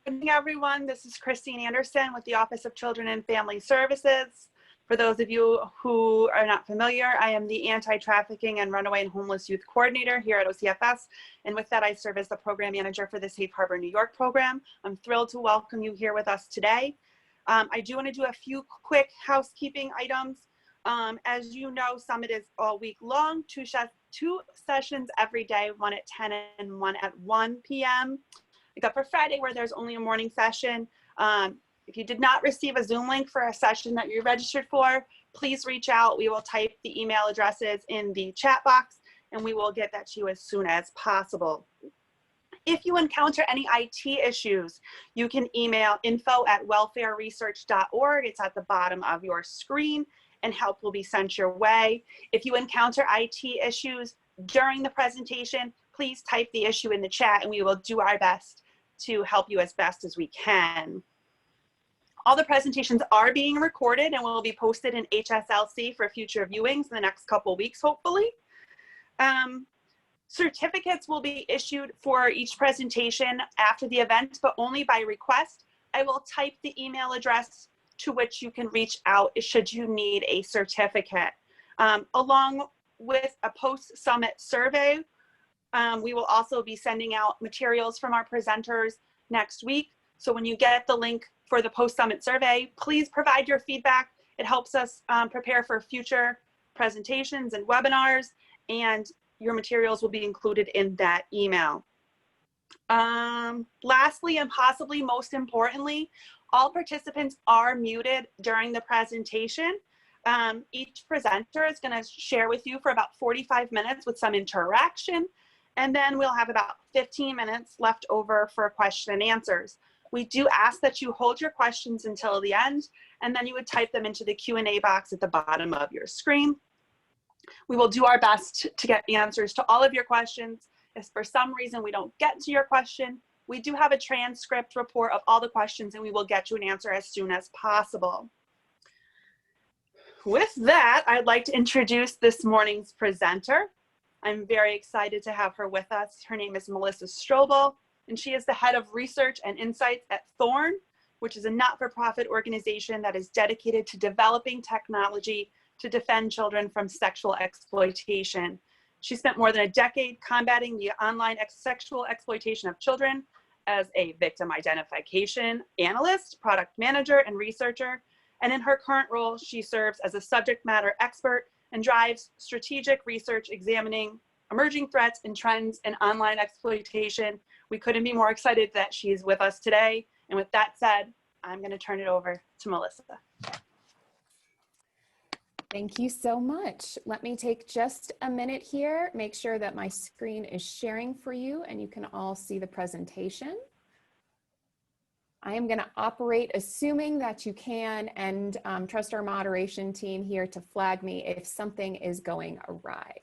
morning, everyone. This is Christine Anderson with the Office of Children and Family Services. For those of you who are not familiar, I am the Anti-Trafficking and Runaway and Homeless Youth Coordinator here at OCFS. And with that, I serve as the Program Manager for the Safe Harbor New York program. I'm thrilled to welcome you here with us today. I do want to do a few quick housekeeping items. As you know, Summit is all week long, two sessions every day, one at 10 and one at 1 p.m. Except for Friday where there's only a morning session. If you did not receive a Zoom link for a session that you're registered for, please reach out. We will type the email addresses in the chat box and we will get that to you as soon as possible. If you encounter any IT issues, you can email info@welfareresearch.org. It's at the bottom of your screen and help will be sent your way. If you encounter IT issues during the presentation, please type the issue in the chat and we will do our best to help you as best as we can. All the presentations are being recorded and will be posted in HSLC for future viewings in the next couple weeks, hopefully. Certificates will be issued for each presentation after the event, but only by request. I will type the email address to which you can reach out should you need a certificate. Along with a post-summit survey, we will also be sending out materials from our presenters next week. So when you get the link for the post-summit survey, please provide your feedback. It helps us prepare for future presentations and webinars, and your materials will be included in that email. Lastly, and possibly most importantly, all participants are muted during the presentation. Each presenter is going to share with you for about 45 minutes with some interaction, and then we'll have about 15 minutes left over for question and answers. We do ask that you hold your questions until the end, and then you would type them into the Q&A box at the bottom of your screen. We will do our best to get answers to all of your questions. If for some reason we don't get to your question, we do have a transcript report of all the questions and we will get you an answer as soon as possible. With that, I'd like to introduce this morning's presenter. I'm very excited to have her with us. Her name is Melissa Strobel, and she is the head of research and insights at Thorn, which is a not-for-profit organization that is dedicated to developing technology to defend children from sexual exploitation. She spent more than a decade combating the online sexual exploitation of children as a victim identification analyst, product manager, and researcher. And in her current role, she serves as a subject matter expert and drives strategic research examining emerging threats and trends in online exploitation. We couldn't be more excited that she's with us today. And with that said, I'm going to turn it over to Melissa. Thank you so much. Let me take just a minute here, make sure that my screen is sharing for you and you can all see the presentation. I am going to operate assuming that you can, and trust our moderation team here to flag me if something is going awry.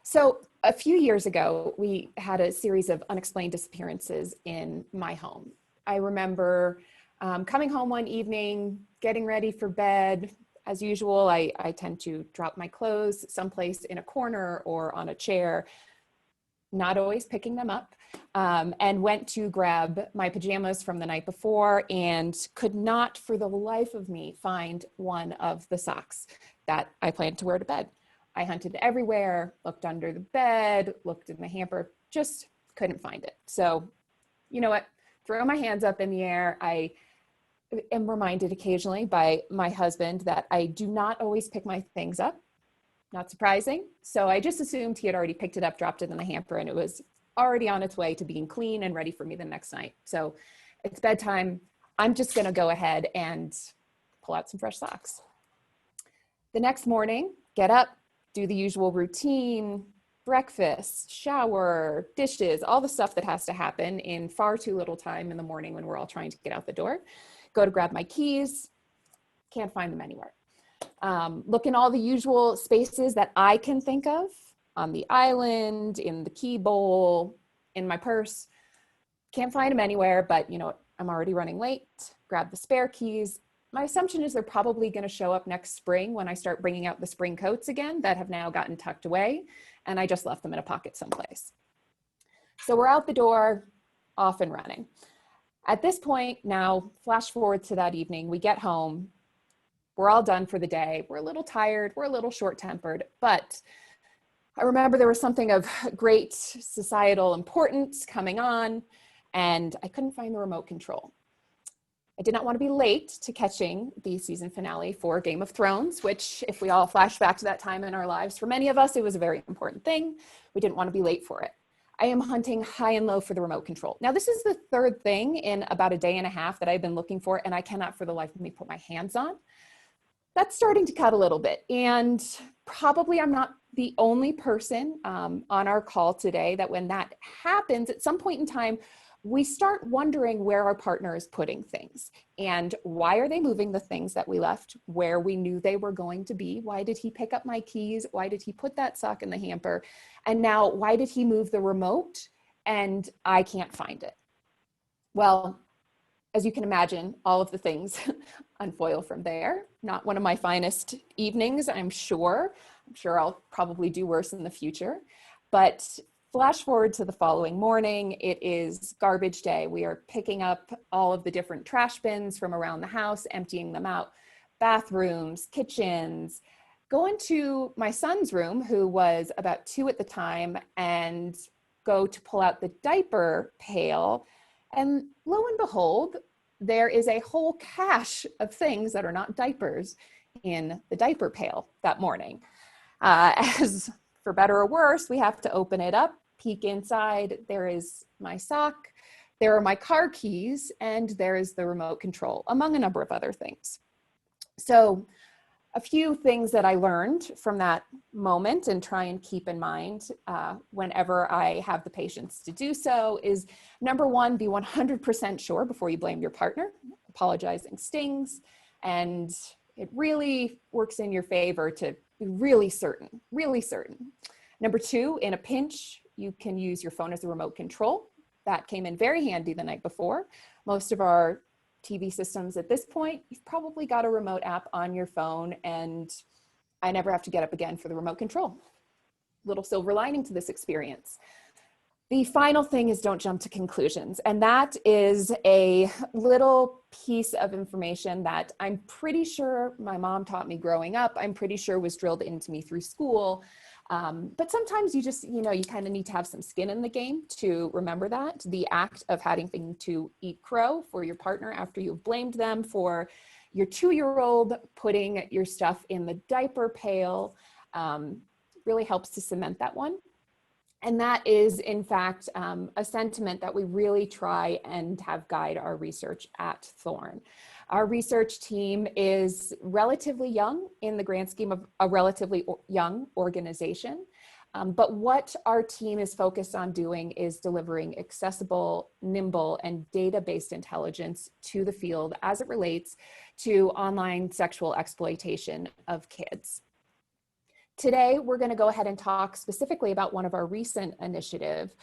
So a few years ago, we had a series of unexplained disappearances in my home. I remember coming home one evening, getting ready for bed. As usual, I tend to drop my clothes someplace in a corner or on a chair, not always picking them up, and went to grab my pajamas from the night before and could not for the life of me find one of the socks that I planned to wear to bed. I hunted everywhere, looked under the bed, looked in the hamper, just couldn't find it. So, you know what, throw my hands up in the air. I am reminded occasionally by my husband that I do not always pick my things up. Not surprising. So I just assumed he had already picked it up, dropped it in the hamper, and it was already on its way to being clean and ready for me the next night. So it's bedtime. I'm just going to go ahead and pull out some fresh socks. The next morning, get up, do the usual routine, breakfast, shower, dishes, all the stuff that has to happen in far too little time in the morning when we're all trying to get out the door. Go to grab my keys, can't find them anywhere. Look in all the usual spaces that I can think of, on the island, in the key bowl, in my purse. Can't find them anywhere, but you know, I'm already running late. Grab the spare keys. My assumption is they're probably going to show up next spring when I start bringing out the spring coats again that have now gotten tucked away, and I just left them in a pocket someplace. So we're out the door, off and running. At this point, now flash forward to that evening, we get home, we're all done for the day. We're a little tired, we're a little short-tempered, but I remember there was something of great societal importance coming on, and I couldn't find the remote control. I did not want to be late to catching the season finale for Game of Thrones, which, if we all flash back to that time in our lives, for many of us, it was a very important thing. We didn't want to be late for it. I am hunting high and low for the remote control. Now, this is the third thing in about a day and a half that I've been looking for, and I cannot for the life of me put my hands on. That's starting to cut a little bit. And probably I'm not the only person on our call today that when that happens, at some point in time, we start wondering where our partner is putting things and why are they moving the things that we left where we knew they were going to be? Why did he pick up my keys? Why did he put that sock in the hamper? And now why did he move the remote and I can't find it? Well, as you can imagine, all of the things unfoil from there. Not one of my finest evenings, I'm sure. I'm sure I'll probably do worse in the future. But flash forward to the following morning, it is garbage day. We are picking up all of the different trash bins from around the house, emptying them out, bathrooms, kitchens, go into my son's room, who was about 2 at the time, and go to pull out the diaper pail. And lo and behold, there is a whole cache of things that are not diapers in the diaper pail that morning. As for better or worse, we have to open it up, peek inside. There is my sock, there are my car keys, and there is the remote control, among a number of other things. So a few things that I learned from that moment and try and keep in mind whenever I have the patience to do so is, number one, be 100% sure before you blame your partner. Apologizing stings, and it really works in your favor to be really certain, really certain. Number two, in a pinch, you can use your phone as a remote control. That came in very handy the night before. Most of our TV systems at this point, you've probably got a remote app on your phone, and I never have to get up again for the remote control. Little silver lining to this experience. The final thing is, don't jump to conclusions. And that is a little piece of information that I'm pretty sure my mom taught me growing up. I'm pretty sure was drilled into me through school. But sometimes you just, you kind of need to have some skin in the game to remember that. The act of having to eat crow for your partner after you've blamed them for your 2-year-old putting your stuff in the diaper pail really helps to cement that one. And that is, in fact, a sentiment that we really try and have guide our research at Thorne. Our research team is relatively young in the grand scheme of a relatively young organization. But what our team is focused on doing is delivering accessible, nimble, and data-based intelligence to the field as it relates to online sexual exploitation of kids. Today, we're going to go ahead and talk specifically about one of our recent initiatives,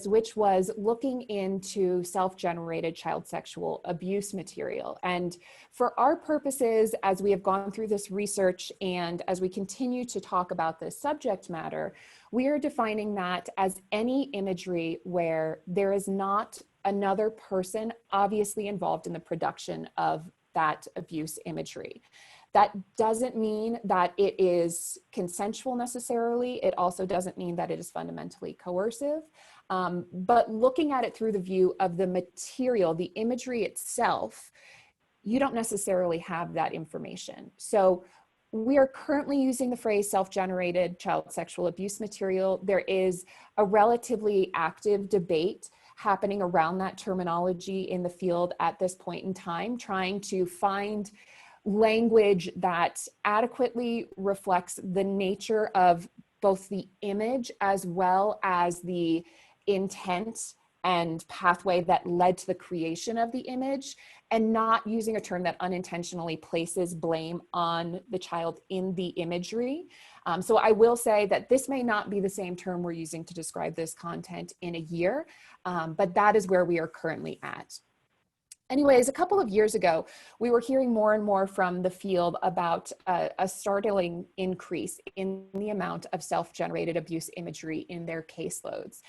which was looking into self-generated child sexual abuse material. And for our purposes, as we have gone through this research and as we continue to talk about this subject matter, we are defining that as any imagery where there is not another person obviously involved in the production of that abuse imagery. That doesn't mean that it is consensual necessarily. It also doesn't mean that it is fundamentally coercive. But looking at it through the view of the material, the imagery itself, you don't necessarily have that information. So we are currently using the phrase self-generated child sexual abuse material. There is a relatively active debate happening around that terminology in the field at this point in time, trying to find language that adequately reflects the nature of both the image as well as the intent and pathway that led to the creation of the image, and not using a term that unintentionally places blame on the child in the imagery. So I will say that this may not be the same term we're using to describe this content in a year, but that is where we are currently at. Anyways, a couple of years ago, we were hearing more and more from the field about a startling increase in the amount of self-generated abuse imagery in their caseloads.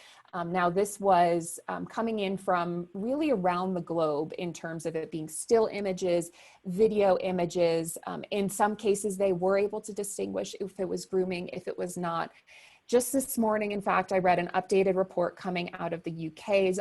Now, this was coming in from really around the globe in terms of it being still images, video images. In some cases, they were able to distinguish if it was grooming, if it was not. Just this morning, in fact, I read an updated report coming out of the UK's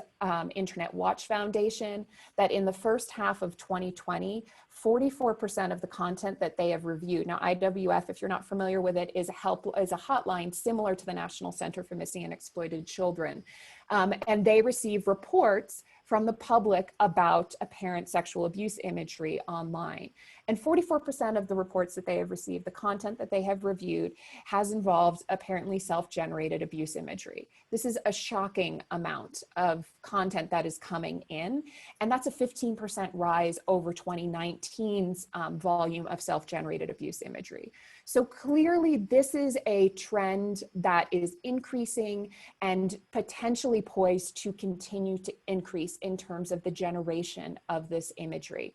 Internet Watch Foundation that in the first half of 2020, 44% of the content that they have reviewed. Now, IWF, if you're not familiar with it, is a hotline similar to the National Center for Missing and Exploited Children. And they receive reports from the public about apparent sexual abuse imagery online. And 44% of the reports that they have received, the content that they have reviewed, has involved apparently self-generated abuse imagery. This is a shocking amount of content that is coming in, and that's a 15% rise over 2019's volume of self-generated abuse imagery. So clearly this is a trend that is increasing and potentially poised to continue to increase in terms of the generation of this imagery.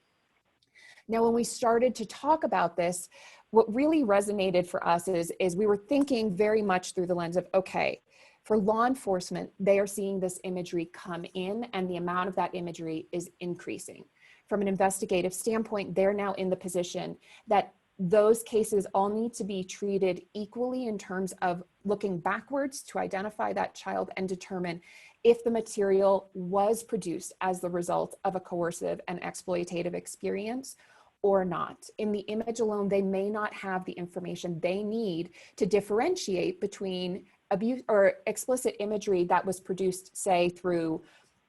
Now, when we started to talk about this, what really resonated for us is we were thinking very much through the lens of, okay, for law enforcement, they are seeing this imagery come in and the amount of that imagery is increasing. From an investigative standpoint, they're now in the position that those cases all need to be treated equally in terms of looking backwards to identify that child and determine if the material was produced as the result of a coercive and exploitative experience or not. In the image alone, they may not have the information they need to differentiate between abuse or explicit imagery that was produced, say, through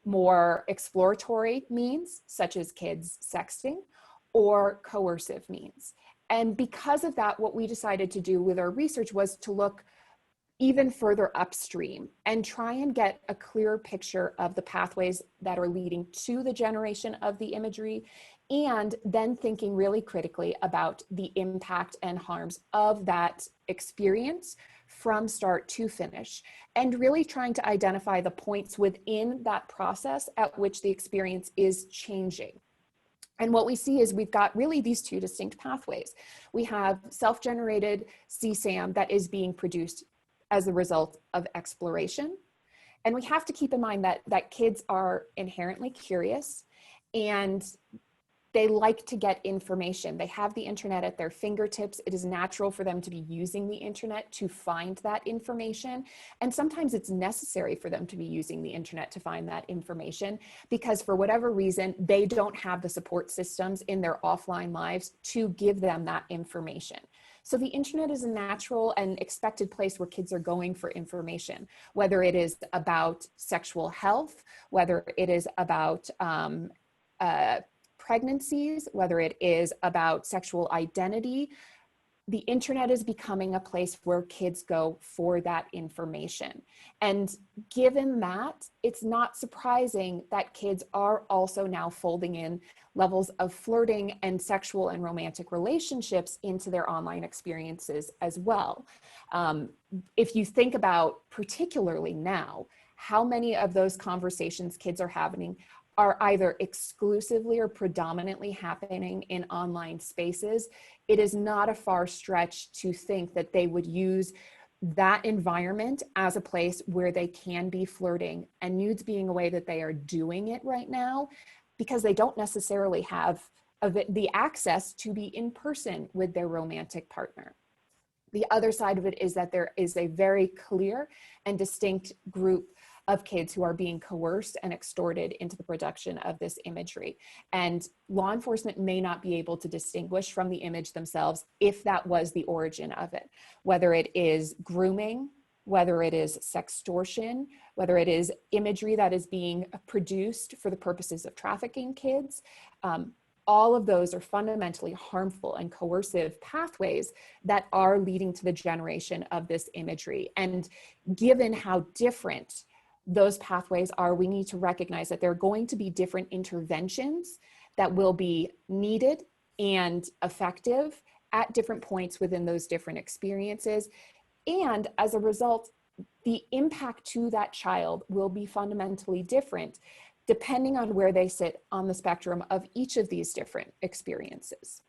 more exploratory means, such as kids sexting, or coercive means. And because of that, what we decided to do with our research was to look even further upstream and try and get a clearer picture of the pathways that are leading to the generation of the imagery, and then thinking really critically about the impact and harms of that experience from start to finish, and really trying to identify the points within that process at which the experience is changing. And what we see is we've got really these two distinct pathways. We have self-generated CSAM that is being produced as a result of exploration. And we have to keep in mind that kids are inherently curious and they like to get information. They have the internet at their fingertips. It is natural for them to be using the internet to find that information. And sometimes it's necessary for them to be using the internet to find that information because for whatever reason, they don't have the support systems in their offline lives to give them that information. So the internet is a natural and expected place where kids are going for information, whether it is about sexual health, whether it is about pregnancies, whether it is about sexual identity. The internet is becoming a place where kids go for that information. And given that, it's not surprising that kids are also now folding in levels of flirting and sexual and romantic relationships into their online experiences as well. If you think about, particularly now, how many of those conversations kids are having are either exclusively or predominantly happening in online spaces, it is not a far stretch to think that they would use that environment as a place where they can be flirting, and nudes being a way that they are doing it right now because they don't necessarily have the access to be in person with their romantic partner. The other side of it is that there is a very clear and distinct group of kids who are being coerced and extorted into the production of this imagery. And law enforcement may not be able to distinguish from the image themselves if that was the origin of it, whether it is grooming, whether it is sextortion, whether it is imagery that is being produced for the purposes of trafficking kids. All of those are fundamentally harmful and coercive pathways that are leading to the generation of this imagery. And given how different those pathways are, we need to recognize that there are going to be different interventions that will be needed and effective at different points within those different experiences. And as a result, the impact to that child will be fundamentally different depending on where they sit on the spectrum of each of these different experiences.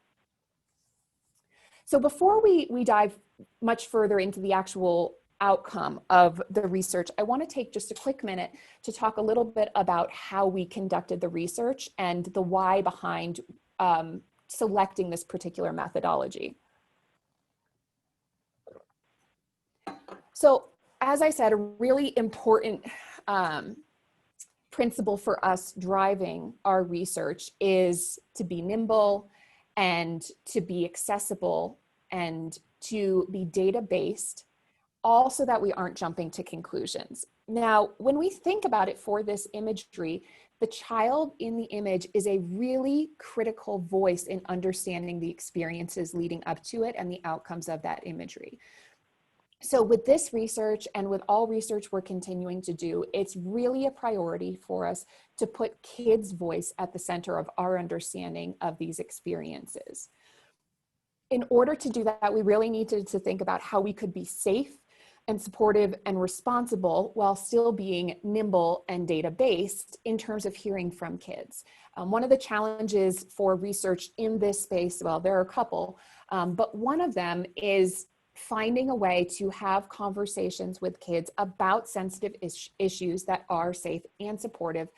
So before we dive much further into the actual outcome of the research, I want to take just a quick minute to talk a little bit about how we conducted the research and the why behind selecting this particular methodology. So as I said, a really important principle for us driving our research is to be nimble and to be accessible and to be data-based, all so that we aren't jumping to conclusions. Now, when we think about it for this imagery, the child in the image is a really critical voice in understanding the experiences leading up to it and the outcomes of that imagery. So with this research and with all research we're continuing to do, it's really a priority for us to put kids' voice at the center of our understanding of these experiences. In order to do that, we really needed to think about how we could be safe and supportive and responsible while still being nimble and data-based in terms of hearing from kids. One of the challenges for research in this space, well, there are a couple, but one of them is finding a way to have conversations with kids about sensitive issues that are safe and supportive.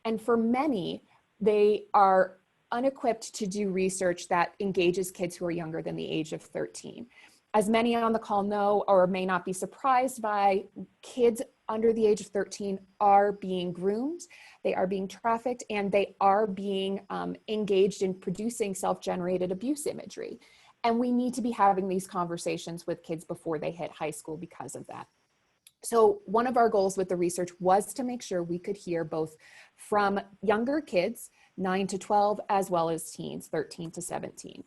And for many, they are unequipped to do research that engages kids who are younger than the age of 13. As many on the call know or may not be surprised by, kids under the age of 13 are being groomed, they are being trafficked, and they are being engaged in producing self-generated abuse imagery. And we need to be having these conversations with kids before they hit high school because of that. So one of our goals with the research was to make sure we could hear both from younger kids, 9 to 12, as well as teens, 13 to 17.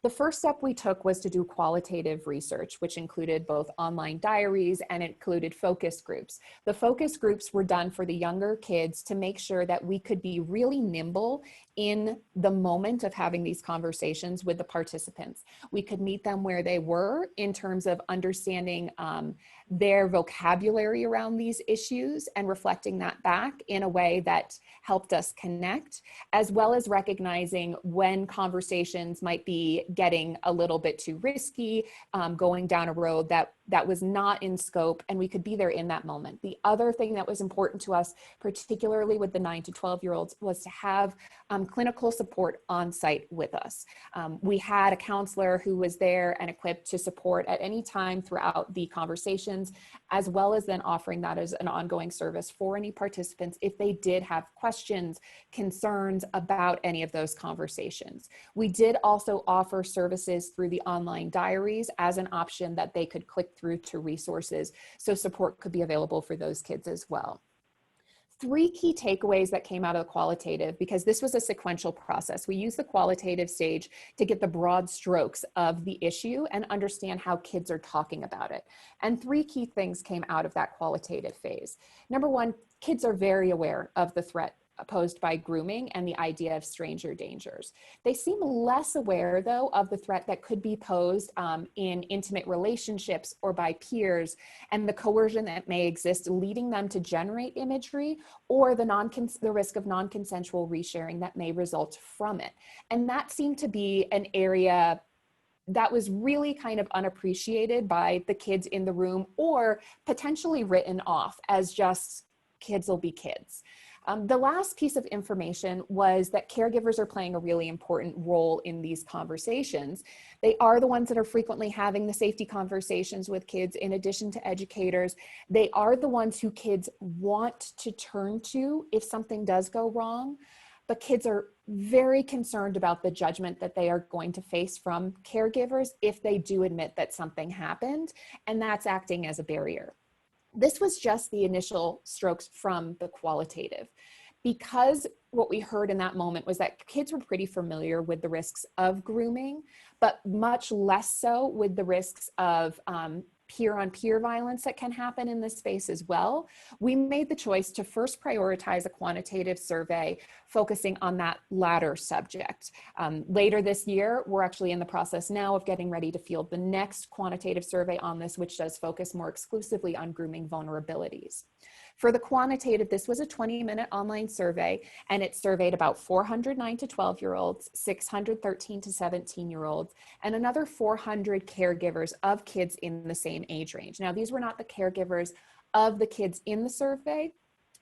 The first step we took was to do qualitative research, which included both online diaries and included focus groups. The focus groups were done for the younger kids to make sure that we could be really nimble in the moment of having these conversations with the participants. We could meet them where they were in terms of understanding their vocabulary around these issues and reflecting that back in a way that helped us connect, as well as recognizing when conversations might be getting a little bit too risky, going down a road that was not in scope, and we could be there in that moment. The other thing that was important to us, particularly with the 9 to 12-year-olds, was to have clinical support on site with us. We had a counselor who was there and equipped to support at any time throughout the conversations, as well as then offering that as an ongoing service for any participants if they did have questions, concerns about any of those conversations. We did also offer services through the online diaries as an option that they could click through to resources, so support could be available for those kids as well. 3 key takeaways that came out of the qualitative, because this was a sequential process. We used the qualitative stage to get the broad strokes of the issue and understand how kids are talking about it. And 3 key things came out of that qualitative phase. Number 1, kids are very aware of the threat posed by grooming and the idea of stranger dangers. They seem less aware, though, of the threat that could be posed in intimate relationships or by peers, and the coercion that may exist leading them to generate imagery, or the risk of non-consensual resharing that may result from it. And that seemed to be an area that was really kind of unappreciated by the kids in the room, or potentially written off as just kids will be kids. The last piece of information was that caregivers are playing a really important role in these conversations. They are the ones that are frequently having the safety conversations with kids in addition to educators. They are the ones who kids want to turn to if something does go wrong. But kids are very concerned about the judgment that they are going to face from caregivers if they do admit that something happened, and that's acting as a barrier. This was just the initial strokes from the qualitative, because what we heard in that moment was that kids were pretty familiar with the risks of grooming, but much less so with the risks of peer-on-peer violence that can happen in this space as well, we made the choice to first prioritize a quantitative survey focusing on that latter subject. Later this year, we're actually in the process now of getting ready to field the next quantitative survey on this, which does focus more exclusively on grooming vulnerabilities. For the quantitative, this was a 20-minute online survey, and it surveyed about 400 9 to 12-year-olds, 600 13 to 17-year-olds, and another 400 caregivers of kids in the same age range. Now, these were not the caregivers of the kids in the survey.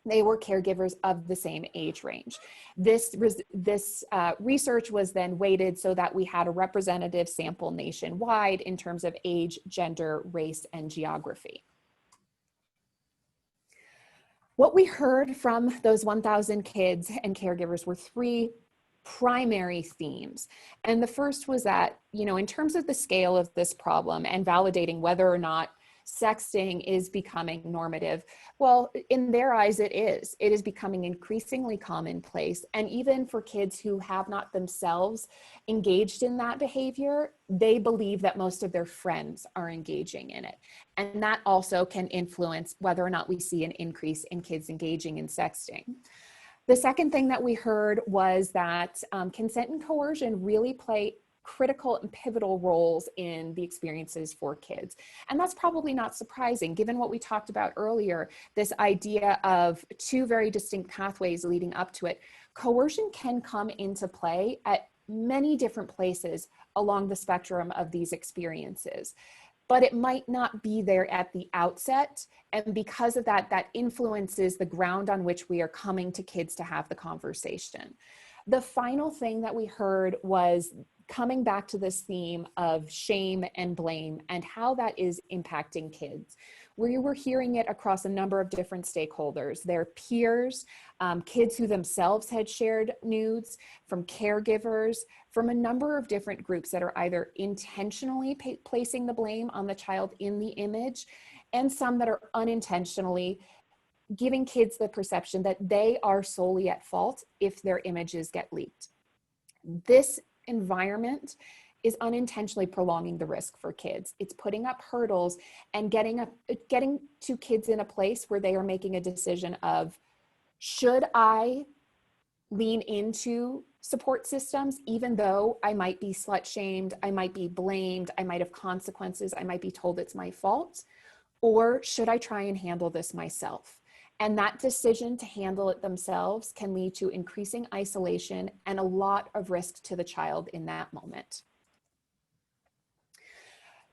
They were caregivers of the same age range. This research was then weighted so that we had a representative sample nationwide in terms of age, gender, race, and geography. What we heard from those 1,000 kids and caregivers were three primary themes. And the first was that, in terms of the scale of this problem and validating whether or not sexting is becoming normative, well, in their eyes, it is. It is becoming increasingly commonplace. And even for kids who have not themselves engaged in that behavior, they believe that most of their friends are engaging in it. And that also can influence whether or not we see an increase in kids engaging in sexting. The second thing that we heard was that consent and coercion really play critical and pivotal roles in the experiences for kids. And that's probably not surprising given what we talked about earlier, this idea of two very distinct pathways leading up to it. Coercion can come into play at many different places along the spectrum of these experiences, but it might not be there at the outset. And because of that, that influences the ground on which we are coming to kids to have the conversation. The final thing that we heard was coming back to this theme of shame and blame and how that is impacting kids. We were hearing it across a number of different stakeholders, their peers, kids who themselves had shared nudes, from caregivers, from a number of different groups that are either intentionally placing the blame on the child in the image, and some that are unintentionally giving kids the perception that they are solely at fault if their images get leaked. This environment is unintentionally prolonging the risk for kids. It's putting up hurdles and getting to kids in a place where they are making a decision of, should I lean into support systems, even though I might be slut shamed, I might be blamed, I might have consequences, I might be told it's my fault, or should I try and handle this myself? And that decision to handle it themselves can lead to increasing isolation and a lot of risk to the child in that moment.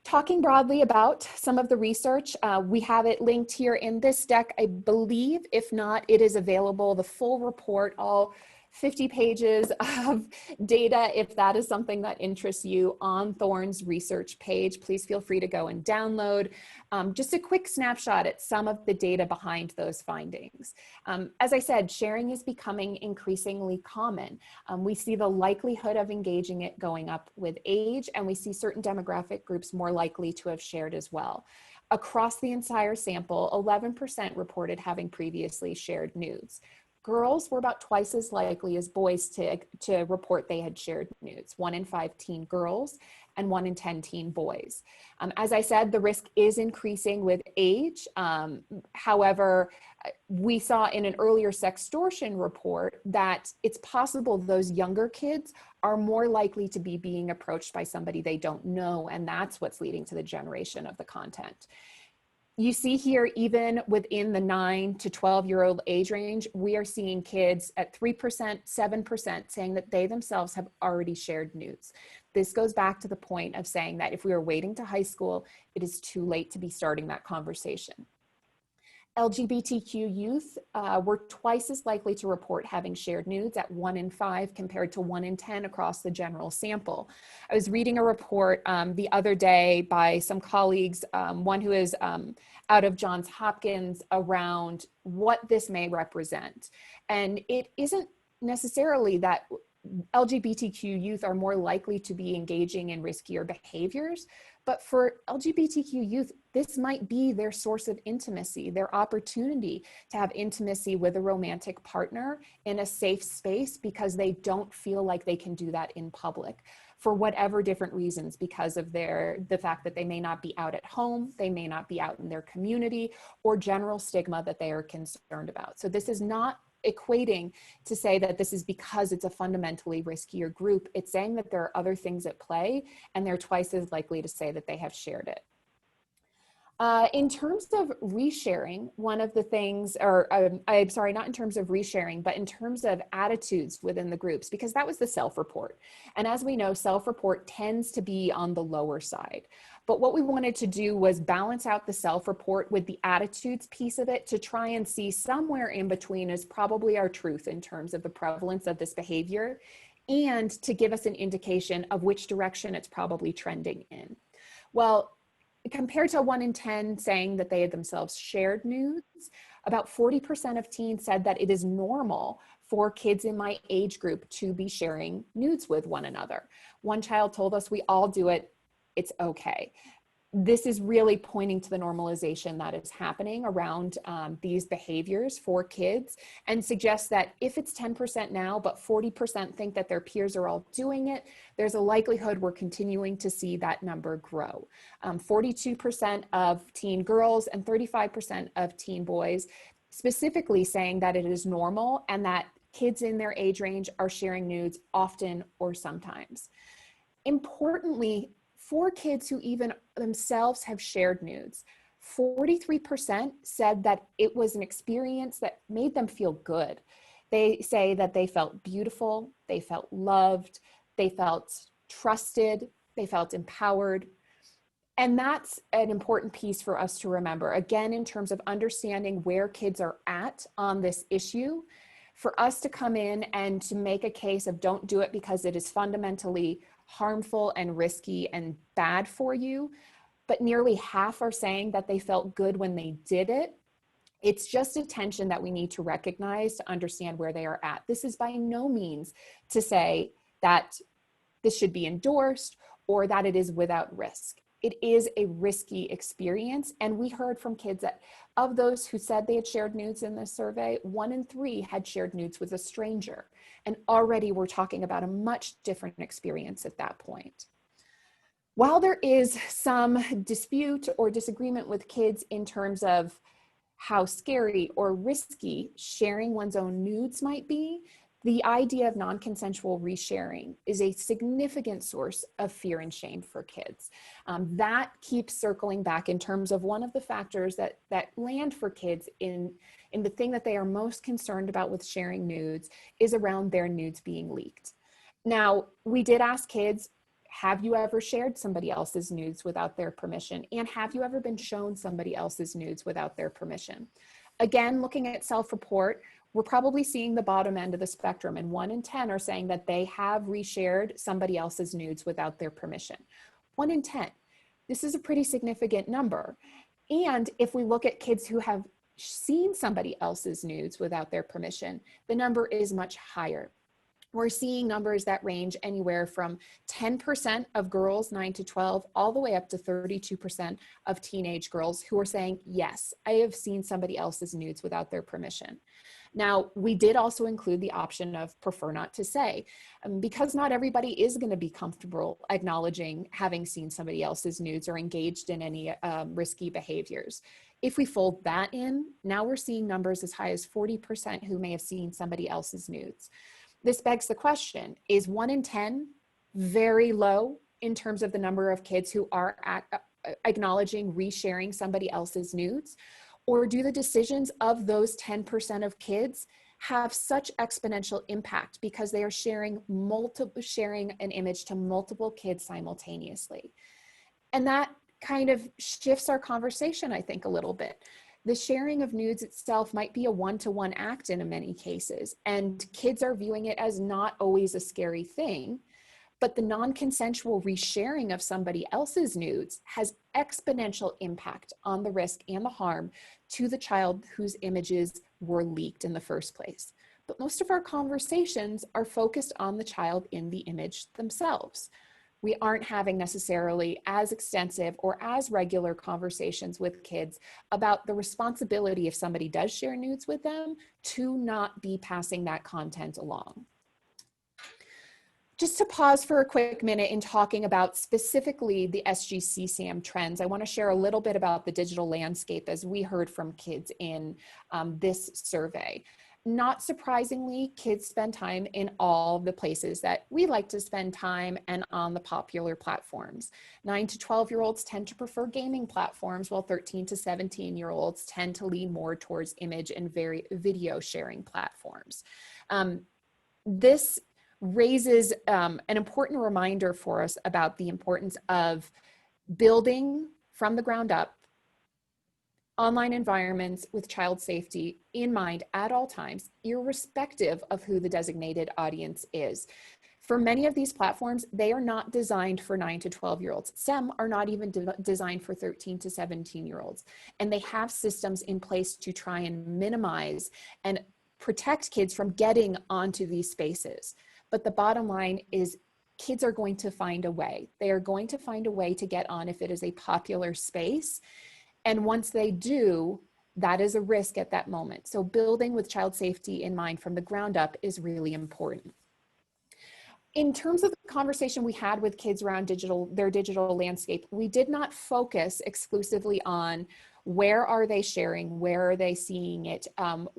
Talking broadly about some of the research, we have it linked here in this deck, I believe. If not, it is available, the full report, all 50 pages of data. If that is something that interests you, on Thorne's research page, please feel free to go and download just a quick snapshot at some of the data behind those findings. As I said, sharing is becoming increasingly common. We see the likelihood of engaging it going up with age, and we see certain demographic groups more likely to have shared as well. Across the entire sample, 11% reported having previously shared nudes. Girls were about twice as likely as boys to report they had shared nudes, 1 in 5 teen girls and 1 in 10 teen boys. As I said, the risk is increasing with age. However, we saw in an earlier sextortion report that it's possible those younger kids are more likely to be being approached by somebody they don't know, and that's what's leading to the generation of the content. You see here, even within the 9 to 12-year-old age range, we are seeing kids at 3%, 7% saying that they themselves have already shared nudes. This goes back to the point of saying that if we are waiting to high school, it is too late to be starting that conversation. LGBTQ youth were twice as likely to report having shared nudes at 1 in 5 compared to 1 in 10 across the general sample. I was reading a report the other day by some colleagues, one who is out of Johns Hopkins, around what this may represent. And it isn't necessarily that LGBTQ youth are more likely to be engaging in riskier behaviors, but for LGBTQ youth, this might be their source of intimacy, their opportunity to have intimacy with a romantic partner in a safe space because they don't feel like they can do that in public. for whatever different reasons, because of the fact that they may not be out at home, they may not be out in their community, or general stigma that they are concerned about. So this is not equating to say that this is because it's a fundamentally riskier group. It's saying that there are other things at play, and they're twice as likely to say that they have shared it. In terms of resharing, one of the things, or I'm sorry, not in terms of resharing, but in terms of attitudes within the groups, because that was the self-report. And as we know, self-report tends to be on the lower side. But what we wanted to do was balance out the self-report with the attitudes piece of it to try and see somewhere in between is probably our truth in terms of the prevalence of this behavior, and to give us an indication of which direction it's probably trending in. Well, compared to 1 in 10 saying that they had themselves shared nudes, about 40% of teens said that it is normal for kids in my age group to be sharing nudes with one another. One child told us, we all do it, it's okay. This is really pointing to the normalization that is happening around these behaviors for kids, and suggests that if it's 10% now, but 40% think that their peers are all doing it, there's a likelihood we're continuing to see that number grow. 42% of teen girls and 35% of teen boys specifically saying that it is normal and that kids in their age range are sharing nudes often or sometimes. Importantly, for kids who even themselves have shared nudes, 43% said that it was an experience that made them feel good. They say that they felt beautiful, they felt loved, they felt trusted, they felt empowered. And that's an important piece for us to remember. Again, in terms of understanding where kids are at on this issue, for us to come in and to make a case of don't do it because it is fundamentally harmful and risky and bad for you, but nearly half are saying that they felt good when they did it. It's just a tension that we need to recognize to understand where they are at. This is by no means to say that this should be endorsed or that it is without risk. It is a risky experience. And we heard from kids that of those who said they had shared nudes in this survey, 1 in 3 had shared nudes with a stranger. And already we're talking about a much different experience at that point. While there is some dispute or disagreement with kids in terms of how scary or risky sharing one's own nudes might be, the idea of non-consensual resharing is a significant source of fear and shame for kids. That keeps circling back in terms of one of the factors that land for kids in the thing that they are most concerned about with sharing nudes is around their nudes being leaked. Now, we did ask kids, have you ever shared somebody else's nudes without their permission? And have you ever been shown somebody else's nudes without their permission? Again, looking at self-report, we're probably seeing the bottom end of the spectrum, and 1 in 10 are saying that they have reshared somebody else's nudes without their permission. 1 in 10. This is a pretty significant number. And if we look at kids who have seen somebody else's nudes without their permission, the number is much higher. We're seeing numbers that range anywhere from 10% of girls 9 to 12 all the way up to 32% of teenage girls who are saying, yes, I have seen somebody else's nudes without their permission. Now, we did also include the option of prefer not to say, because not everybody is going to be comfortable acknowledging having seen somebody else's nudes or engaged in any risky behaviors. If we fold that in, now we're seeing numbers as high as 40% who may have seen somebody else's nudes. This begs the question, is 1 in 10 very low in terms of the number of kids who are acknowledging resharing somebody else's nudes? Or do the decisions of those 10% of kids have such exponential impact because they are sharing an image to multiple kids simultaneously? And that kind of shifts our conversation, I think, a little bit. The sharing of nudes itself might be a one-to-one act in many cases, and kids are viewing it as not always a scary thing, but the non-consensual resharing of somebody else's nudes has exponential impact on the risk and the harm to the child whose images were leaked in the first place. But most of our conversations are focused on the child in the image themselves. We aren't having necessarily as extensive or as regular conversations with kids about the responsibility if somebody does share nudes with them to not be passing that content along. Just to pause for a quick minute in talking about specifically the SGCSAM trends, I want to share a little bit about the digital landscape as we heard from kids in this survey. Not surprisingly, kids spend time in all the places that we like to spend time and on the popular platforms. 9 to 12-year-olds tend to prefer gaming platforms, while 13 to 17-year-olds tend to lean more towards image and video sharing platforms. This raises an important reminder for us about the importance of building from the ground up online environments with child safety in mind at all times, irrespective of who the designated audience is. For many of these platforms, they are not designed for 9 to 12-year-olds. Some are not even designed for 13 to 17-year-olds. And they have systems in place to try and minimize and protect kids from getting onto these spaces. But the bottom line is kids are going to find a way. They are going to find a way to get on if it is a popular space. And once they do, that is a risk at that moment. So building with child safety in mind from the ground up is really important. In terms of the conversation we had with kids around their digital landscape, we did not focus exclusively on where are they sharing, where are they seeing it,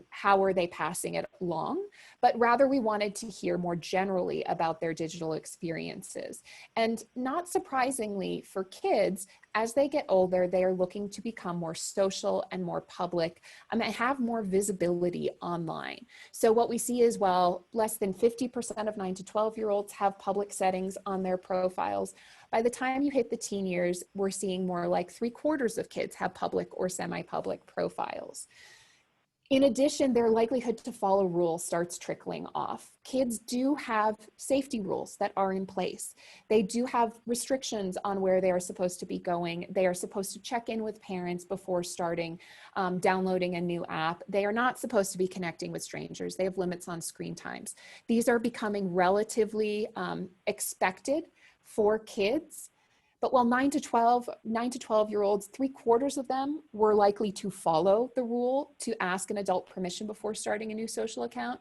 how are they passing it along, but rather we wanted to hear more generally about their digital experiences. And not surprisingly for kids, as they get older, they are looking to become more social and more public and have more visibility online. So what we see is, well, less than 50% of 9 to 12-year-olds have public settings on their profiles. By the time you hit the teen years, we're seeing more like 3/4 of kids have public or semi-public profiles. In addition, their likelihood to follow rules starts trickling off. Kids do have safety rules that are in place. They do have restrictions on where they are supposed to be going. They are supposed to check in with parents before starting downloading a new app. They are not supposed to be connecting with strangers. They have limits on screen times. These are becoming relatively expected for kids. But while 9 to 12-year-olds, 3/4 of them were likely to follow the rule to ask an adult permission before starting a new social account,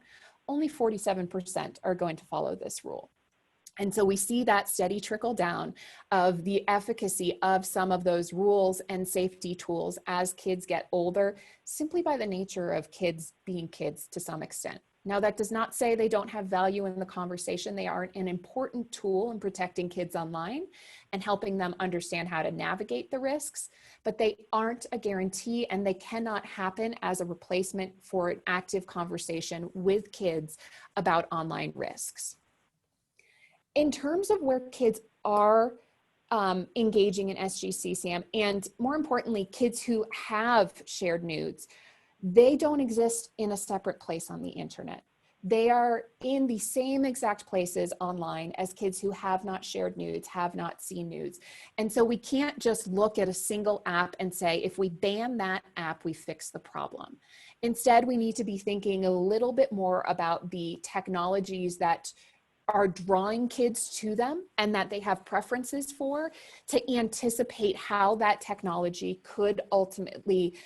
only 47% are going to follow this rule. And so we see that steady trickle down of the efficacy of some of those rules and safety tools as kids get older, simply by the nature of kids being kids to some extent. Now, that does not say they don't have value in the conversation. They are an important tool in protecting kids online and helping them understand how to navigate the risks, but they aren't a guarantee and they cannot happen as a replacement for an active conversation with kids about online risks. In terms of where kids are engaging in SGCSAM, and more importantly, kids who have shared nudes, they don't exist in a separate place on the internet. They are in the same exact places online as kids who have not shared nudes, have not seen nudes. And so we can't just look at a single app and say, if we ban that app, we fix the problem. Instead, we need to be thinking a little bit more about the technologies that are drawing kids to them and that they have preferences for, to anticipate how that technology could ultimately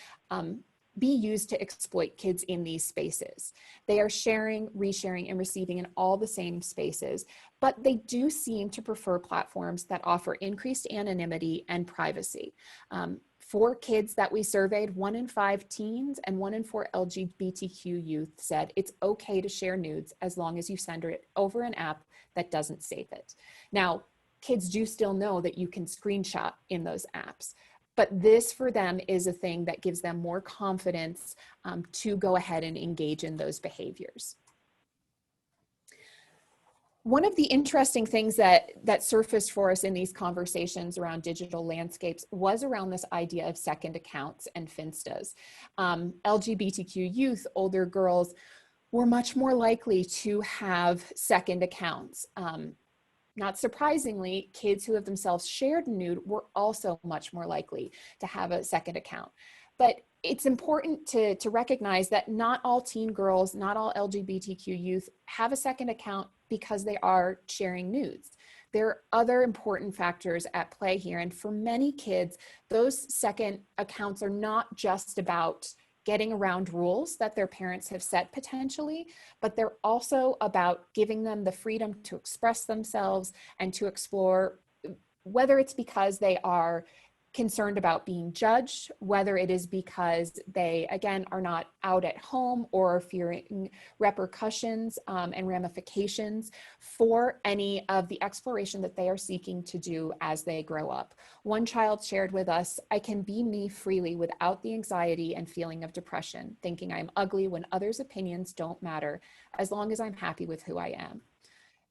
be used to exploit kids in these spaces. They are sharing, resharing, and receiving in all the same spaces, but they do seem to prefer platforms that offer increased anonymity and privacy. For kids that we surveyed, 1 in 5 teens and 1 in 4 LGBTQ youth said it's okay to share nudes as long as you send it over an app that doesn't save it. Now, kids do still know that you can screenshot in those apps, but this for them is a thing that gives them more confidence to go ahead and engage in those behaviors. One of the interesting things that surfaced for us in these conversations around digital landscapes was around this idea of second accounts and Finstas. LGBTQ youth, older girls, were much more likely to have second accounts. Not surprisingly, kids who have themselves shared a nude were also much more likely to have a second account. But it's important to recognize that not all teen girls, not all LGBTQ youth have a second account because they are sharing nudes. There are other important factors at play here. And for many kids, those second accounts are not just about getting around rules that their parents have set potentially, but they're also about giving them the freedom to express themselves and to explore, whether it's because they are concerned about being judged, whether it is because they, again, are not out at home or fearing repercussions and ramifications for any of the exploration that they are seeking to do as they grow up. One child shared with us, "I can be me freely without the anxiety and feeling of depression, thinking I'm ugly when others' opinions don't matter, as long as I'm happy with who I am."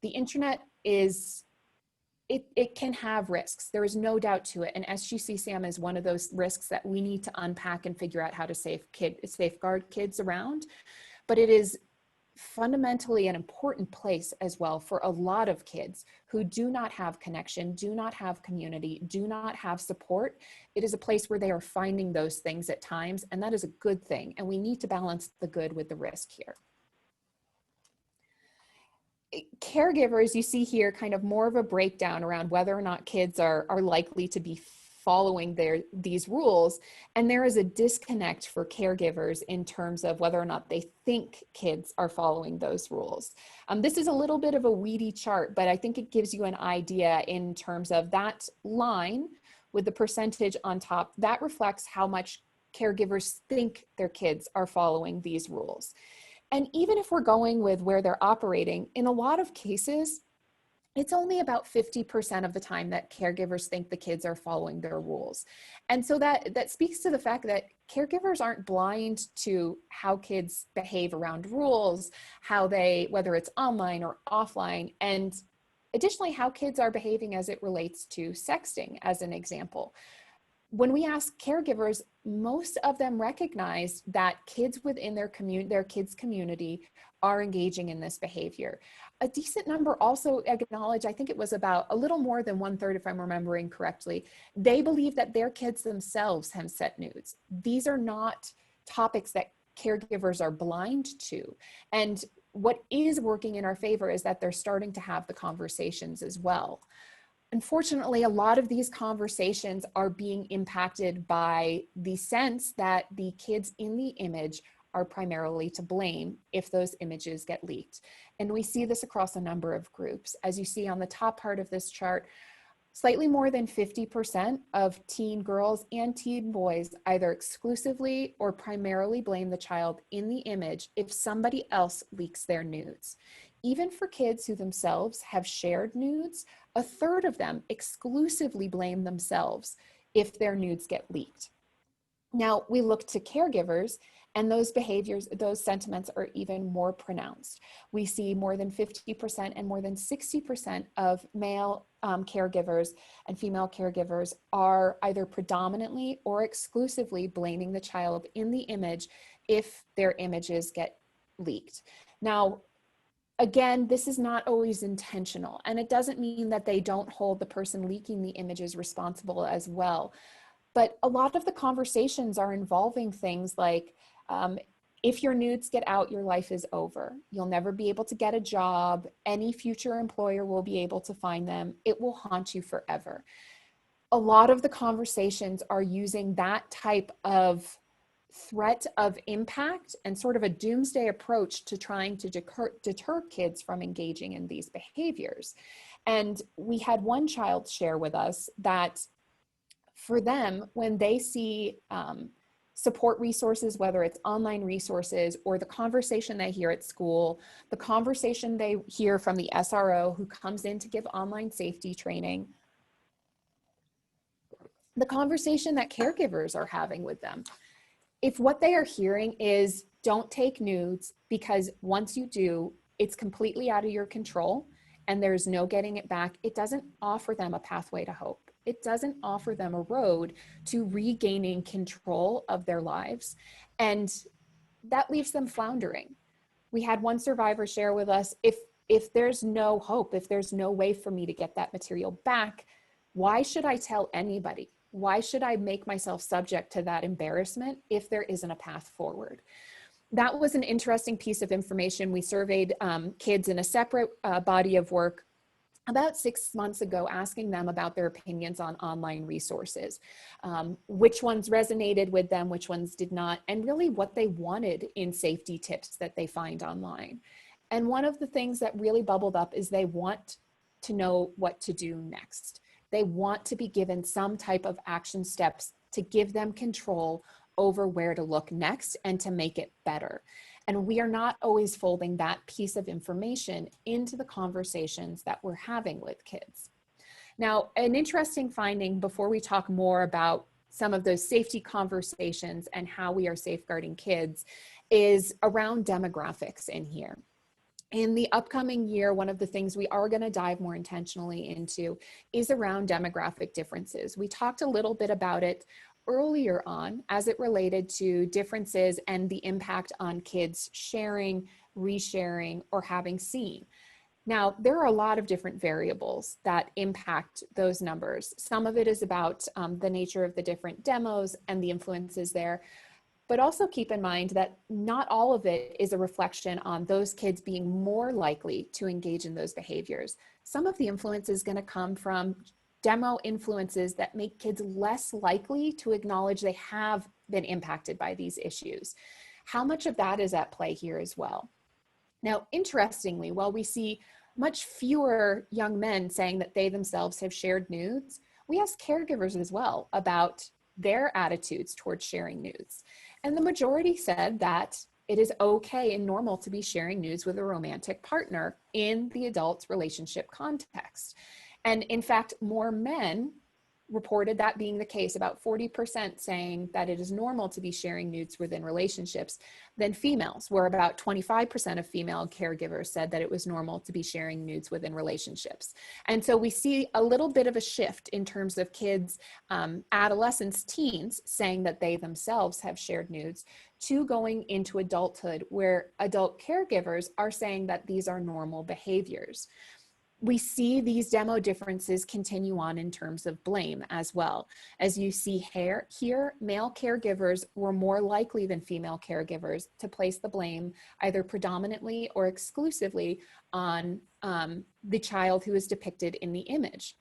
The internet is it can have risks. There is no doubt to it. And SGC SAM is one of those risks that we need to unpack and figure out how to safeguard kids around. But it is fundamentally an important place as well for a lot of kids who do not have connection, do not have community, do not have support. It is a place where they are finding those things at times, and that is a good thing. And we need to balance the good with the risk here. Caregivers, you see here kind of more of a breakdown around whether or not kids are likely to be following these rules. And there is a disconnect for caregivers in terms of whether or not they think kids are following those rules. This is a little bit of a weedy chart, but I think it gives you an idea in terms of that line with the percentage on top. That reflects how much caregivers think their kids are following these rules. And even if we're going with where they're operating, in a lot of cases, it's only about 50% of the time that caregivers think the kids are following their rules. And so that speaks to the fact that caregivers aren't blind to how kids behave around rules, whether it's online or offline, and additionally, how kids are behaving as it relates to sexting, as an example. When we ask caregivers, most of them recognize that kids within their kids' community are engaging in this behavior. A decent number also acknowledge, I think it was about a little more than 1/3, if I'm remembering correctly, they believe that their kids themselves have set nudes. These are not topics that caregivers are blind to. And what is working in our favor is that they're starting to have the conversations as well. Unfortunately, a lot of these conversations are being impacted by the sense that the kids in the image are primarily to blame if those images get leaked. And we see this across a number of groups. As you see on the top part of this chart, slightly more than 50% of teen girls and teen boys either exclusively or primarily blame the child in the image if somebody else leaks their nudes. Even for kids who themselves have shared nudes, 1/3 of them exclusively blame themselves if their nudes get leaked. Now, we look to caregivers, and those behaviors, those sentiments are even more pronounced. We see more than 50% and more than 60% of male caregivers and female caregivers are either predominantly or exclusively blaming the child in the image if their images get leaked. Now, again, this is not always intentional, and it doesn't mean that they don't hold the person leaking the images responsible as well. But a lot of the conversations are involving things like, if your nudes get out, your life is over. You'll never be able to get a job. Any future employer will be able to find them. It will haunt you forever. A lot of the conversations are using that type of threat of impact and sort of a doomsday approach to trying to deter kids from engaging in these behaviors. And we had one child share with us that for them, when they see support resources, whether it's online resources or the conversation they hear at school, the conversation they hear from the SRO who comes in to give online safety training, the conversation that caregivers are having with them, if what they are hearing is don't take nudes because once you do, it's completely out of your control and there's no getting it back, it doesn't offer them a pathway to hope. It doesn't offer them a road to regaining control of their lives. And that leaves them floundering. We had one survivor share with us, if there's no hope, if there's no way for me to get that material back, why should I tell anybody? Why should I make myself subject to that embarrassment if there isn't a path forward? That was an interesting piece of information. We surveyed kids in a separate body of work about 6 months ago, asking them about their opinions on online resources, which ones resonated with them, which ones did not, and really what they wanted in safety tips that they find online. And one of the things that really bubbled up is they want to know what to do next. They want to be given some type of action steps to give them control over where to look next and to make it better. And we are not always folding that piece of information into the conversations that we're having with kids. Now, an interesting finding before we talk more about some of those safety conversations and how we are safeguarding kids is around demographics in here. In the upcoming year, one of the things we are going to dive more intentionally into is around demographic differences. We talked a little bit about it earlier on as it related to differences and the impact on kids sharing, resharing, or having seen. Now, there are a lot of different variables that impact those numbers. Some of it is about the nature of the different demos and the influences there. But also keep in mind that not all of it is a reflection on those kids being more likely to engage in those behaviors. Some of the influence is going to come from demo influences that make kids less likely to acknowledge they have been impacted by these issues. How much of that is at play here as well? Now, interestingly, while we see much fewer young men saying that they themselves have shared nudes, we ask caregivers as well about their attitudes towards sharing nudes. And the majority said that it is okay and normal to be sharing nudes with a romantic partner in the adult relationship context. And in fact, more men reported that being the case, about 40% saying that it is normal to be sharing nudes within relationships than females, where about 25% of female caregivers said that it was normal to be sharing nudes within relationships. And so we see a little bit of a shift in terms of kids, adolescents, teens saying that they themselves have shared nudes to going into adulthood where adult caregivers are saying that these are normal behaviors. We see these demo differences continue on in terms of blame as well. As you see here, male caregivers were more likely than female caregivers to place the blame either predominantly or exclusively on the child who is depicted in the image.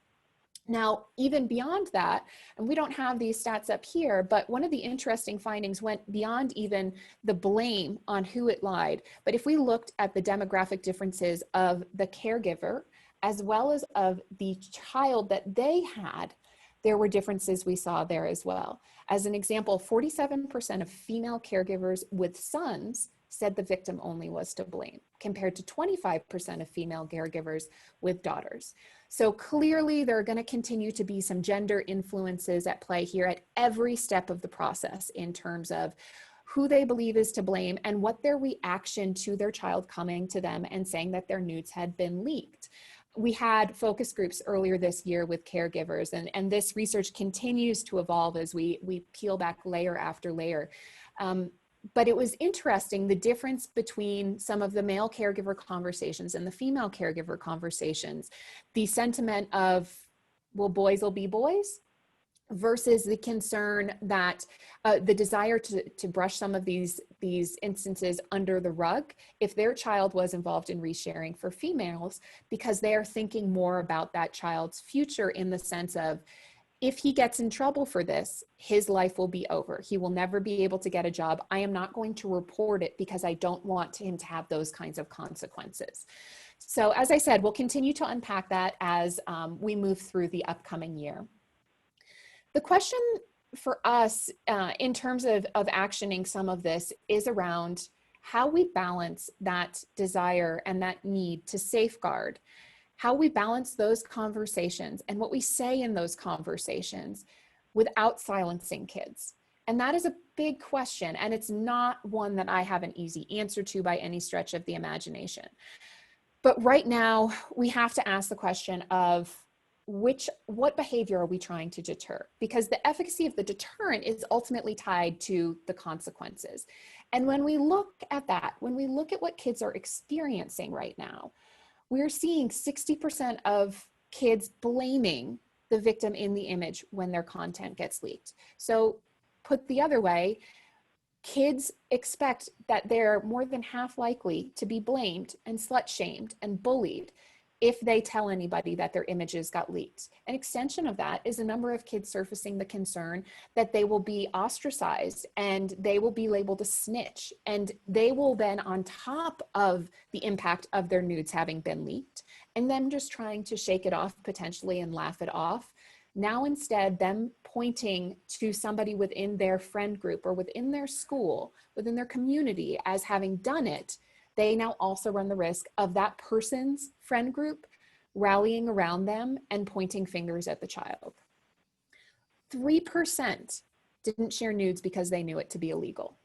Now, even beyond that, and we don't have these stats up here, but one of the interesting findings went beyond even the blame on who it lied. But if we looked at the demographic differences of the caregiver, as well as of the child that they had, there were differences we saw there as well. As an example, 47% of female caregivers with sons said the victim only was to blame, compared to 25% of female caregivers with daughters. So clearly there are going to continue to be some gender influences at play here at every step of the process in terms of who they believe is to blame and what their reaction to their child coming to them and saying that their nudes had been leaked. We had focus groups earlier this year with caregivers, and this research continues to evolve as we peel back layer after layer. But it was interesting, the difference between some of the male caregiver conversations and the female caregiver conversations, the sentiment of, well, boys will be boys, versus the concern that the desire to brush some of these instances under the rug if their child was involved in resharing for females, because they are thinking more about that child's future in the sense of, if he gets in trouble for this, his life will be over. He will never be able to get a job. I am not going to report it because I don't want him to have those kinds of consequences. So as I said, we'll continue to unpack that as we move through the upcoming year. The question for us in terms of actioning some of this is around how we balance that desire and that need to safeguard, how we balance those conversations and what we say in those conversations without silencing kids. And that is a big question, and it's not one that I have an easy answer to by any stretch of the imagination. But right now, we have to ask the question of what behavior are we trying to deter? Because the efficacy of the deterrent is ultimately tied to the consequences. And when we look at that, when we look at what kids are experiencing right now, we're seeing 60% of kids blaming the victim in the image when their content gets leaked. So put the other way, kids expect that they're more than half likely to be blamed and slut shamed and bullied if they tell anybody that their images got leaked. An extension of that is a number of kids surfacing the concern that they will be ostracized and they will be labeled a snitch. And they will then, on top of the impact of their nudes having been leaked, and them just trying to shake it off potentially and laugh it off, now instead them pointing to somebody within their friend group or within their school, within their community as having done it, they now also run the risk of that person's friend group rallying around them and pointing fingers at the child. 3% didn't share nudes because they knew it to be illegal.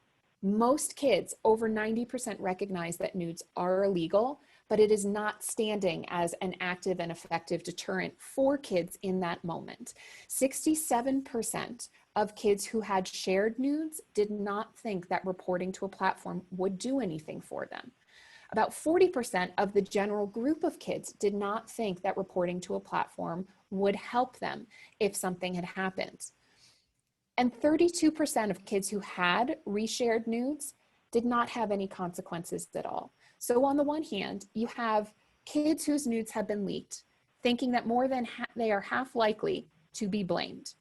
Most kids, over 90%, recognize that nudes are illegal, but it is not standing as an active and effective deterrent for kids in that moment. 67% of kids who had shared nudes did not think that reporting to a platform would do anything for them. About 40% of the general group of kids did not think that reporting to a platform would help them if something had happened. And 32% of kids who had reshared nudes did not have any consequences at all. So on the one hand, you have kids whose nudes have been leaked, thinking that more than they are half likely to be blamed,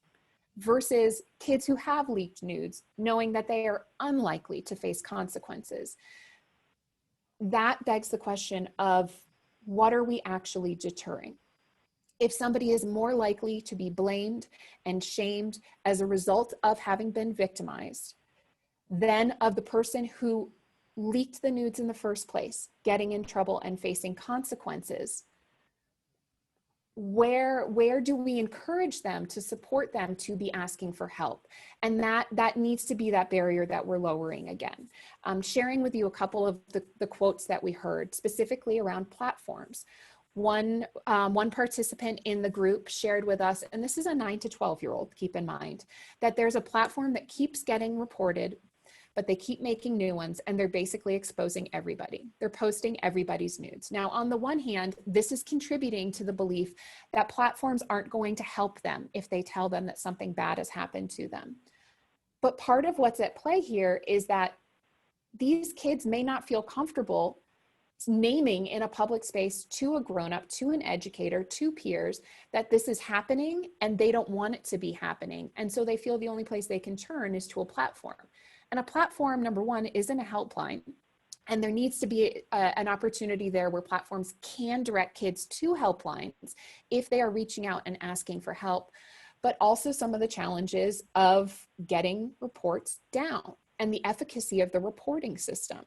versus kids who have leaked nudes, knowing that they are unlikely to face consequences. That begs the question of, what are we actually deterring? If somebody is more likely to be blamed and shamed as a result of having been victimized than of the person who leaked the nudes in the first place, getting in trouble and facing consequences, where do we encourage them to support them to be asking for help? And that needs to be that barrier that we're lowering again. Sharing with you a couple of the quotes that we heard specifically around platforms. One participant in the group shared with us, and this is a 9 to 12-year-old, keep in mind, that there's a platform that keeps getting reported, but they keep making new ones, and they're basically exposing everybody. They're posting everybody's nudes. Now, on the one hand, this is contributing to the belief that platforms aren't going to help them if they tell them that something bad has happened to them. But part of what's at play here is that these kids may not feel comfortable naming in a public space to a grown-up, to an educator, to peers, that this is happening and they don't want it to be happening. And so they feel the only place they can turn is to a platform. And a platform, number one, isn't a helpline. And there needs to be an opportunity there where platforms can direct kids to helplines if they are reaching out and asking for help, but also some of the challenges of getting reports down and the efficacy of the reporting system.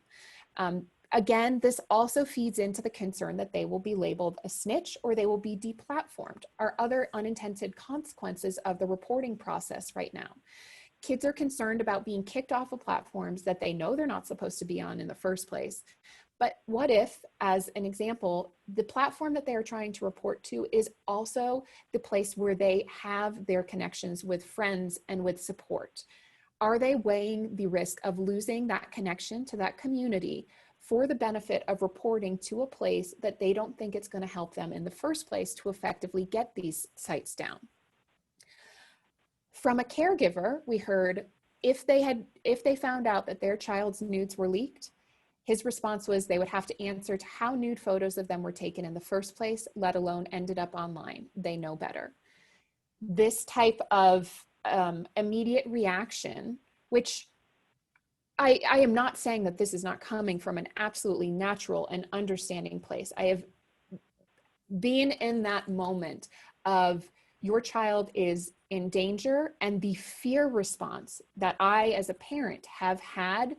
Again, this also feeds into the concern that they will be labeled a snitch or they will be deplatformed, are other unintended consequences of the reporting process right now. Kids are concerned about being kicked off of platforms that they know they're not supposed to be on in the first place. But what if, as an example, the platform that they are trying to report to is also the place where they have their connections with friends and with support? Are they weighing the risk of losing that connection to that community for the benefit of reporting to a place that they don't think it's going to help them in the first place to effectively get these sites down? From a caregiver, we heard if they found out that their child's nudes were leaked, his response was they would have to answer to how nude photos of them were taken in the first place, let alone ended up online. They know better. This type of immediate reaction, which I am not saying that this is not coming from an absolutely natural and understanding place. I have been in that moment of your child is in danger, and the fear response that I, as a parent, have had,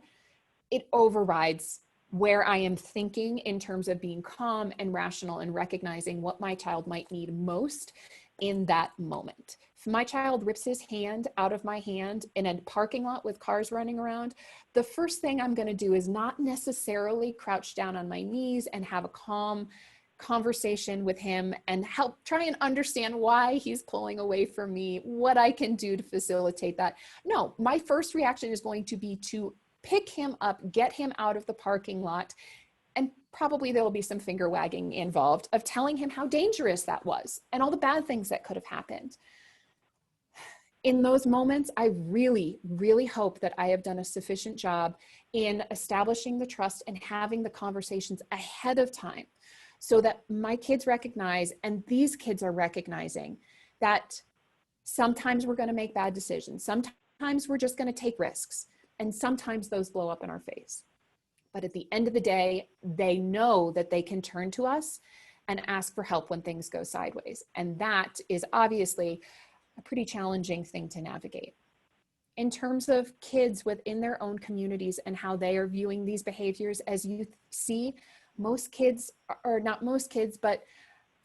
it overrides where I am thinking in terms of being calm and rational and recognizing what my child might need most in that moment. If my child rips his hand out of my hand in a parking lot with cars running around, the first thing I'm going to do is not necessarily crouch down on my knees and have a calm conversation with him and help try and understand why he's pulling away from me, what I can do to facilitate that. No, my first reaction is going to be to pick him up, get him out of the parking lot, and probably there will be some finger wagging involved of telling him how dangerous that was and all the bad things that could have happened. In those moments, I really, really hope that I have done a sufficient job in establishing the trust and having the conversations ahead of time so that my kids recognize, and these kids are recognizing, that sometimes we're going to make bad decisions. Sometimes we're just going to take risks. And sometimes those blow up in our face. But at the end of the day, they know that they can turn to us and ask for help when things go sideways. And that is obviously a pretty challenging thing to navigate. In terms of kids within their own communities and how they are viewing these behaviors, as you see, most kids, or not most kids, but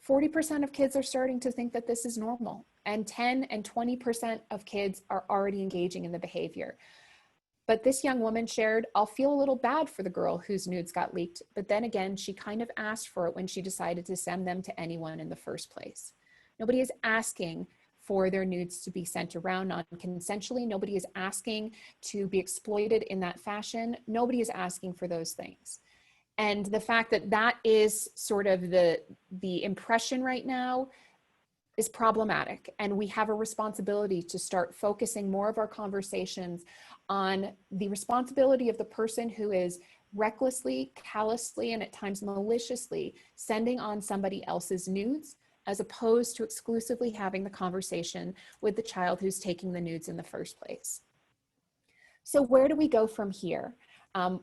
40% of kids are starting to think that this is normal. And 10 and 20% of kids are already engaging in the behavior. But this young woman shared, I'll feel a little bad for the girl whose nudes got leaked. But then again, she kind of asked for it when she decided to send them to anyone in the first place. Nobody is asking for their nudes to be sent around non-consensually. Nobody is asking to be exploited in that fashion. Nobody is asking for those things. And the fact that that is sort of the impression right now is problematic. And we have a responsibility to start focusing more of our conversations on the responsibility of the person who is recklessly, callously, and at times maliciously sending on somebody else's nudes, as opposed to exclusively having the conversation with the child who's taking the nudes in the first place. So where do we go from here?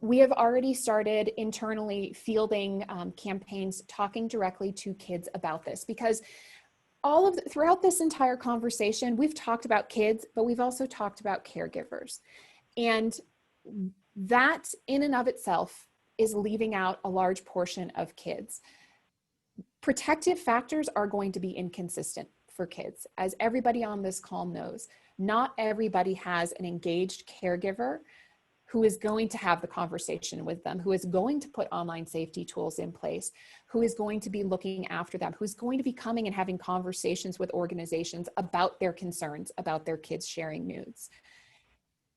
We have already started internally fielding campaigns talking directly to kids about this, because throughout this entire conversation, we've talked about kids, but we've also talked about caregivers. And that in and of itself is leaving out a large portion of kids. Protective factors are going to be inconsistent for kids. As everybody on this call knows, not everybody has an engaged caregiver who is going to have the conversation with them, who is going to put online safety tools in place, who is going to be looking after them, who's going to be coming and having conversations with organizations about their concerns about their kids sharing nudes.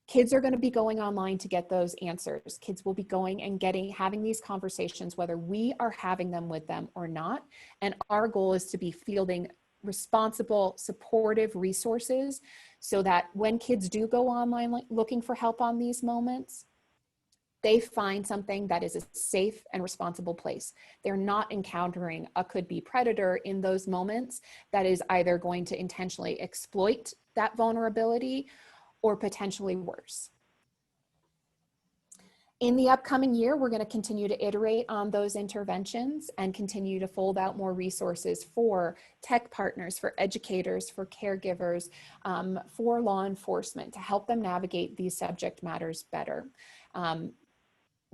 Kids are going to be going online to get those answers. Kids will be going and having these conversations, whether we are having them with them or not. And our goal is to be fielding responsible, supportive resources so that when kids do go online looking for help on these moments, they find something that is a safe and responsible place. They're not encountering a could-be predator in those moments that is either going to intentionally exploit that vulnerability or potentially worse. In the upcoming year, we're going to continue to iterate on those interventions and continue to fold out more resources for tech partners, for educators, for caregivers, for law enforcement to help them navigate these subject matters better.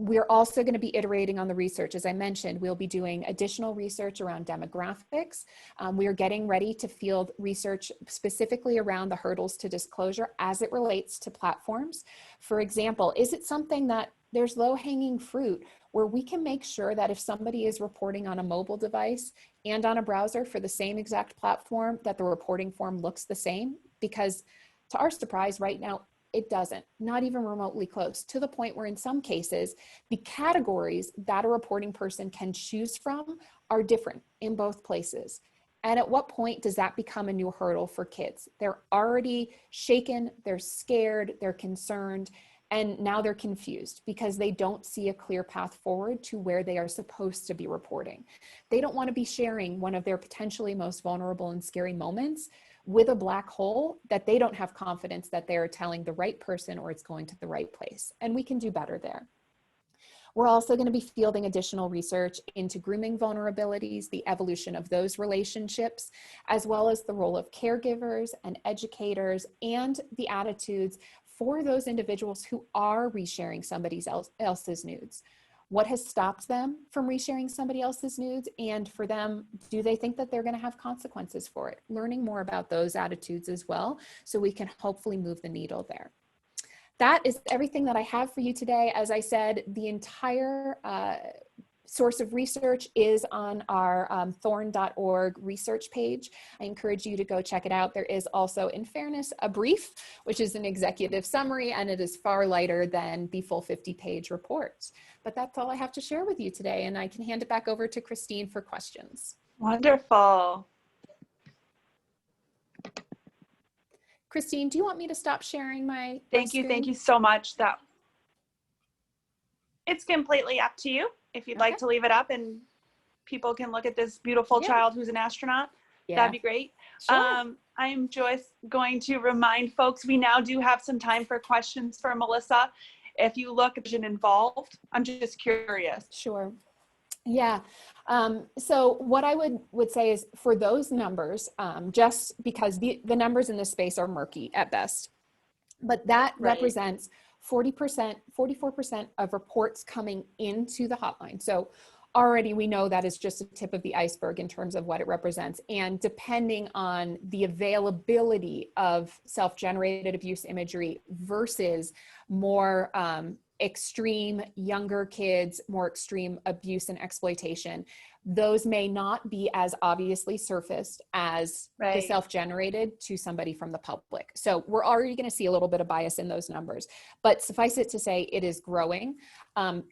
We're also going to be iterating on the research. As I mentioned, we'll be doing additional research around demographics. We are getting ready to field research specifically around the hurdles to disclosure as it relates to platforms. For example, is it something that there's low-hanging fruit where we can make sure that if somebody is reporting on a mobile device and on a browser for the same exact platform, that the reporting form looks the same? Because to our surprise right now, it doesn't, not even remotely close, to the point where in some cases, the categories that a reporting person can choose from are different in both places. And at what point does that become a new hurdle for kids? They're already shaken, they're scared, they're concerned, and now they're confused because they don't see a clear path forward to where they are supposed to be reporting. They don't want to be sharing one of their potentially most vulnerable and scary moments with a black hole that they don't have confidence that they're telling the right person or it's going to the right place. And we can do better there. We're also going to be fielding additional research into grooming vulnerabilities, the evolution of those relationships, as well as the role of caregivers and educators and the attitudes for those individuals who are resharing somebody else's nudes. What has stopped them from resharing somebody else's nudes? And for them, do they think that they're going to have consequences for it? Learning more about those attitudes as well, so we can hopefully move the needle there. That is everything that I have for you today. As I said, the entire source of research is on our thorn.org research page. I encourage you to go check it out. There is also, in fairness, a brief, which is an executive summary, and it is far lighter than the full 50-page report. But that's all I have to share with you today, and I can hand it back over to Christine for questions. Wonderful. Christine, do you want me to stop sharing my Thank screen? you so much. It's completely up to you if you'd like to leave it up and people can look at this beautiful Yeah. child who's an astronaut, that'd be great. Sure. I'm just going to remind folks, we now do have some time for questions for Melissa. If you look at vision involved, I'm just curious. Sure. Yeah. So what I would say is for those numbers, just because the numbers in this space are murky at best, but that represents 40%, 44% of reports coming into the hotline. So already we know that is just a tip of the iceberg in terms of what it represents. And depending on the availability of self-generated abuse imagery versus more extreme younger kids, more extreme abuse and exploitation, those may not be as obviously surfaced as the self-generated to somebody from the public. So we're already going to see a little bit of bias in those numbers, but suffice it to say it is growing.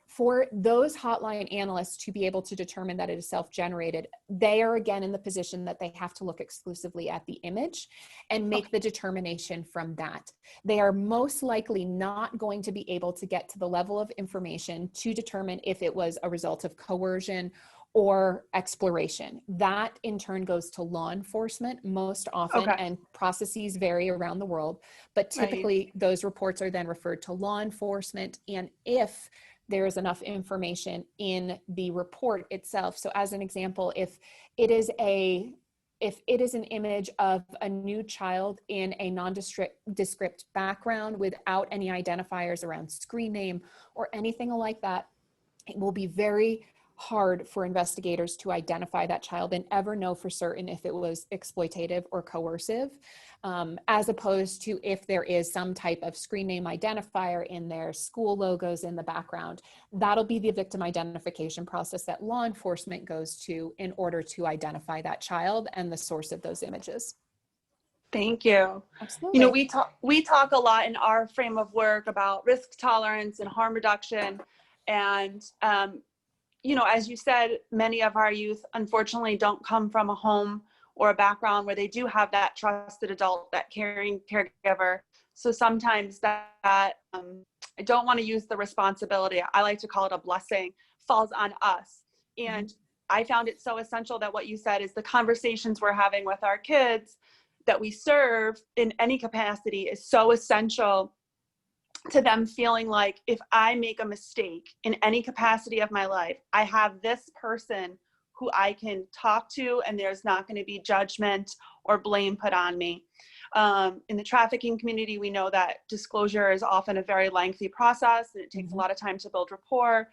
For those hotline analysts to be able to determine that it is self-generated, they are again in the position that they have to look exclusively at the image and make the determination from that. They are most likely not going to be able to get to the level of information to determine if it was a result of coercion or exploration. That in turn goes to law enforcement most often, and processes vary around the world, but typically those reports are then referred to law enforcement, and if there is enough information in the report itself. So as an example, if it is an image of a nude child in a nondescript background without any identifiers around screen name or anything like that, it will be very hard for investigators to identify that child and ever know for certain if it was exploitative or coercive, as opposed to if there is some type of screen name identifier in their school logos in the background. That'll be the victim identification process that law enforcement goes to in order to identify that child and the source of those images. Thank you. Absolutely. You know, we talk a lot in our frame of work about risk tolerance and harm reduction. And, you know, as you said, many of our youth, unfortunately, don't come from a home or a background where they do have that trusted adult, that caring caregiver. So sometimes that I don't want to use the responsibility, I like to call it a blessing, falls on us. And I found it so essential that what you said is the conversations we're having with our kids that we serve in any capacity is so essential to them feeling like if I make a mistake in any capacity of my life, I have this person who I can talk to and there's not going to be judgment or blame put on me. In the trafficking community, we know that disclosure is often a very lengthy process and it takes a lot of time to build rapport.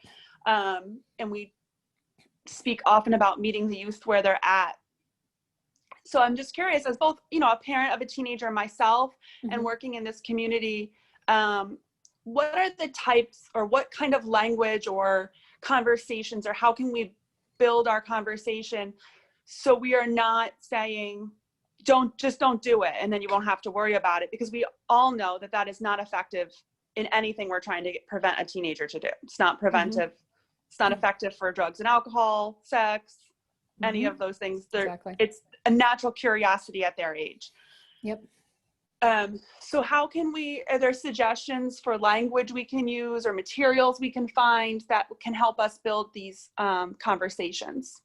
And we speak often about meeting the youth where they're at. So I'm just curious, as both, you know, a parent of a teenager myself and working in this community, what are the types or what kind of language or conversations, or how can we build our conversation so we are not saying, don't do it and then you won't have to worry about it, because we all know that that is not effective in anything we're trying to prevent a teenager to do. It's not preventive. It's not effective for drugs and alcohol, sex, any of those things. Exactly. It's a natural curiosity at their age. Yep. So how can are there suggestions for language we can use or materials we can find that can help us build these conversations?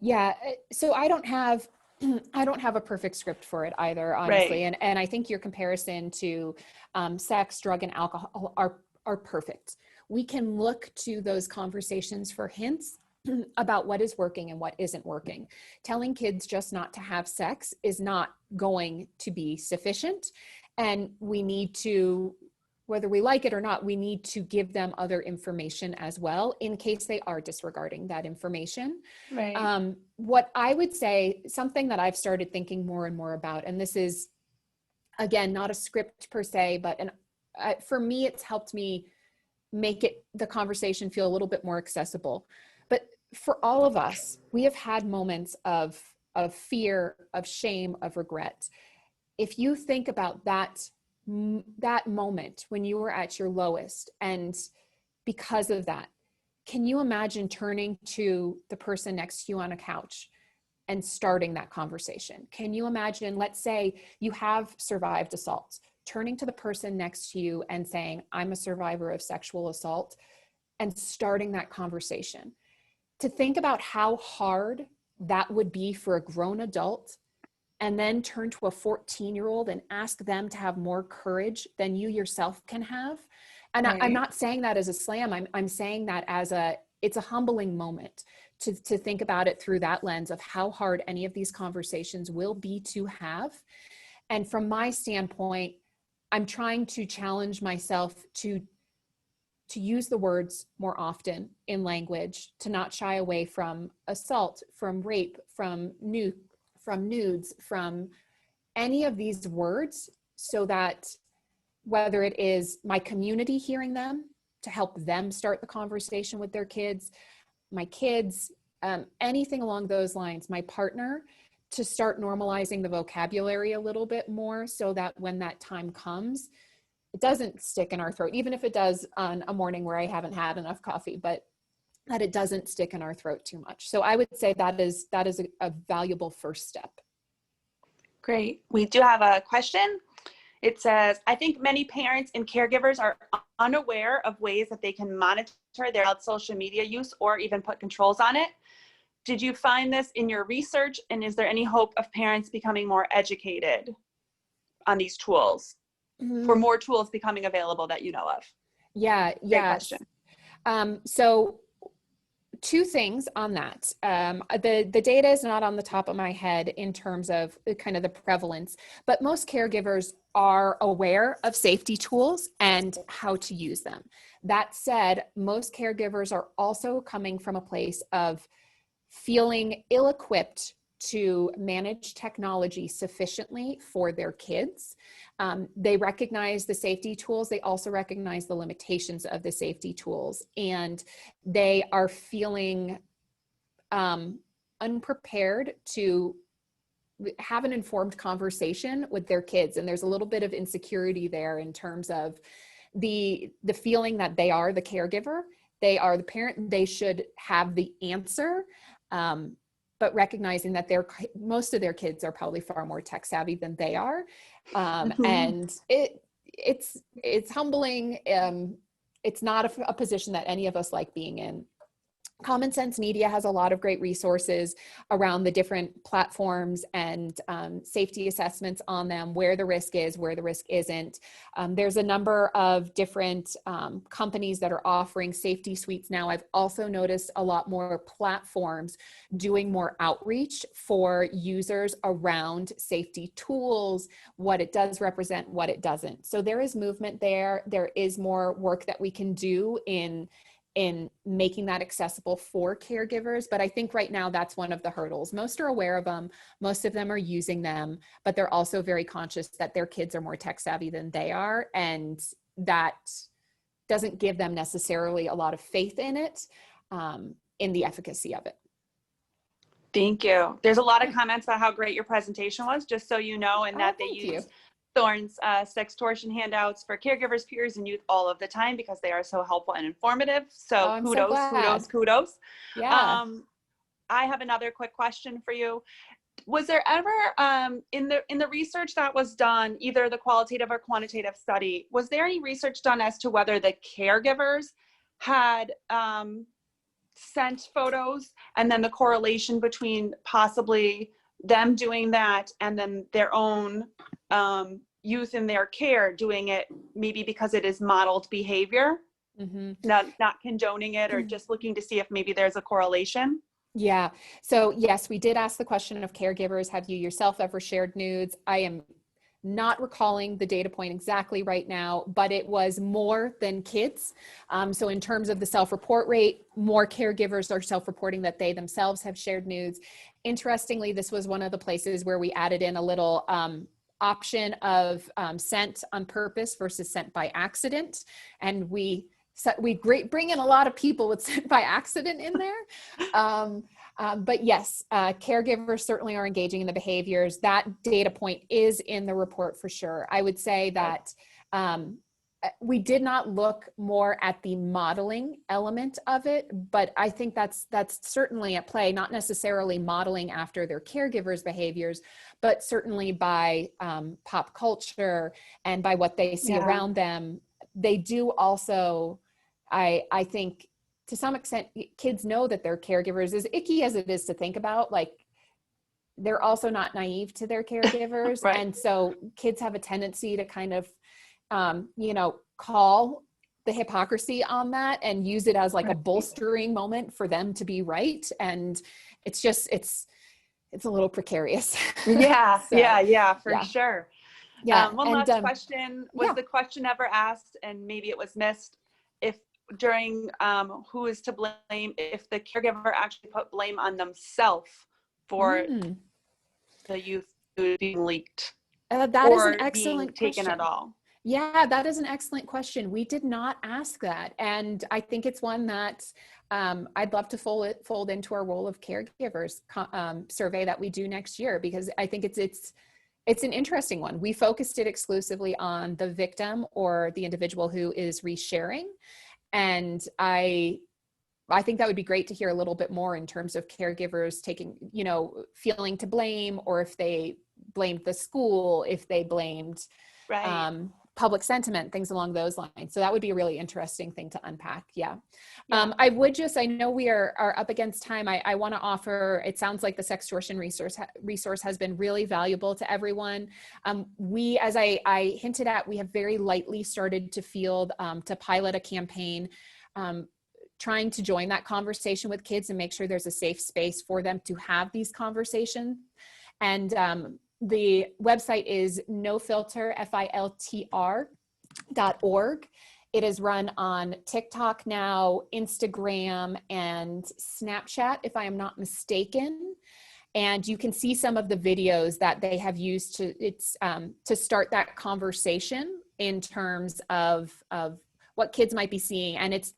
Yeah. So I don't have a perfect script for it either, honestly. And I think your comparison to sex, drug, and alcohol are perfect. We can look to those conversations for hints about what is working and what isn't working. Telling kids just not to have sex is not going to be sufficient. And we need to, whether we like it or not, we need to give them other information as well in case they are disregarding that information. What I would say, something that I've started thinking more and more about, and this is, again, not a script per se, but for me, it's helped me make the conversation feel a little bit more accessible. But for all of us, we have had moments of fear, of shame, of regret. If you think about that moment when you were at your lowest, and because of that, can you imagine turning to the person next to you on a couch and starting that conversation? Can you imagine, let's say you have survived assault, turning to the person next to you and saying, I'm a survivor of sexual assault, and starting that conversation? to think about how hard that would be for a grown adult, and then turn to a 14-year-old and ask them to have more courage than you yourself can have. And Right. I'm not saying that as a slam. I'm saying that as it's a humbling moment to think about it through that lens of how hard any of these conversations will be to have. And from my standpoint, I'm trying to challenge myself to use the words more often in language, to not shy away from assault, from rape, from nudes, from any of these words, so that whether it is my community hearing them to help them start the conversation with their kids, my kids, anything along those lines, my partner, to start normalizing the vocabulary a little bit more, so that when that time comes, it doesn't stick in our throat, even if it does on a morning where I haven't had enough coffee, but that it doesn't stick in our throat too much. So I would say that is a valuable first step. Great. We do have a question. It says, I think many parents and caregivers are unaware of ways that they can monitor their social media use or even put controls on it. Did you find this in your research? And is there any hope of parents becoming more educated on these tools, for more tools becoming available that you know of? Yeah. Great question. So two things on that. The data is not on the top of my head in terms of kind of the prevalence, but most caregivers are aware of safety tools and how to use them. That said, most caregivers are also coming from a place of feeling ill-equipped to manage technology sufficiently for their kids. They recognize the safety tools. They also recognize the limitations of the safety tools, and they are feeling unprepared to have an informed conversation with their kids. And there's a little bit of insecurity there in terms of the feeling that they are the caregiver, they are the parent, they should have the answer. But recognizing that most of their kids are probably far more tech savvy than they are. And it's humbling. It's not a position that any of us like being in. Common Sense Media has a lot of great resources around the different platforms and safety assessments on them, where the risk is, where the risk isn't. There's a number of different companies that are offering safety suites now. I've also noticed a lot more platforms doing more outreach for users around safety tools, what it does represent, what it doesn't. So there is movement there. There is more work that we can do in making that accessible for caregivers. But I think right now that's one of the hurdles. Most are aware of them. Most of them are using them, but they're also very conscious that their kids are more tech savvy than they are. And that doesn't give them necessarily a lot of faith in it, in the efficacy of it. Thank you. There's a lot of comments about how great your presentation was, just so you know, and that they use Thorne's sextortion handouts for caregivers, peers, and youth all of the time because they are so helpful and informative. So kudos. Yeah. I have another quick question for you. Was there ever in the research that was done, either the qualitative or quantitative study, was there any research done as to whether the caregivers had sent photos, and then the correlation between possibly them doing that and then their own youth in their care doing it, maybe because it is modeled behavior, not condoning it, or just looking to see if maybe there's a correlation? Yeah. So yes, we did ask the question of caregivers, have you yourself ever shared nudes? I am not recalling the data point exactly right now, but it was more than kids. So in terms of the self-report rate, more caregivers are self-reporting that they themselves have shared nudes. Interestingly, this was one of the places where we added in a little option of sent on purpose versus sent by accident. And we bring in a lot of people with sent by accident in there. But yes, caregivers certainly are engaging in the behaviors. That data point is in the report for sure. I would say that we did not look more at the modeling element of it, but I think that's certainly at play, not necessarily modeling after their caregivers' behaviors, but certainly by pop culture and by what they see around them. They do also, I think, to some extent, kids know that they're caregivers, as icky as it is to think about, like, they're also not naive to their caregivers. Right. And so kids have a tendency to kind of, call the hypocrisy on that and use it as like a bolstering moment for them to be right. And it's a little precarious. Yeah, So, yeah, for yeah. sure. Yeah. One And, last question. Was yeah. the question ever asked, and maybe it was missed, if during who is to blame, if the caregiver actually put blame on themselves for the youth food being leaked That is an or being excellent taken question. at all? Yeah, that is an excellent question. We did not ask that. And I think it's one that I'd love to fold into our role of caregivers survey that we do next year, because I think it's an interesting one. We focused it exclusively on the victim or the individual who is resharing. And I think that would be great to hear a little bit more in terms of caregivers taking, feeling to blame, or if they blamed the school, if they blamed Right. public sentiment, things along those lines. So that would be a really interesting thing to unpack. Yeah. Yeah. I know we are up against time. I want to offer, it sounds like the sextortion resource has been really valuable to everyone. We, as I hinted at, we have very lightly started to field, to pilot a campaign, trying to join that conversation with kids and make sure there's a safe space for them to have these conversations. And the website is nofilter, FILTR.org. It is run on TikTok now, Instagram, and Snapchat, if I am not mistaken. And you can see some of the videos that they have used to start that conversation in terms of what kids might be seeing. And it's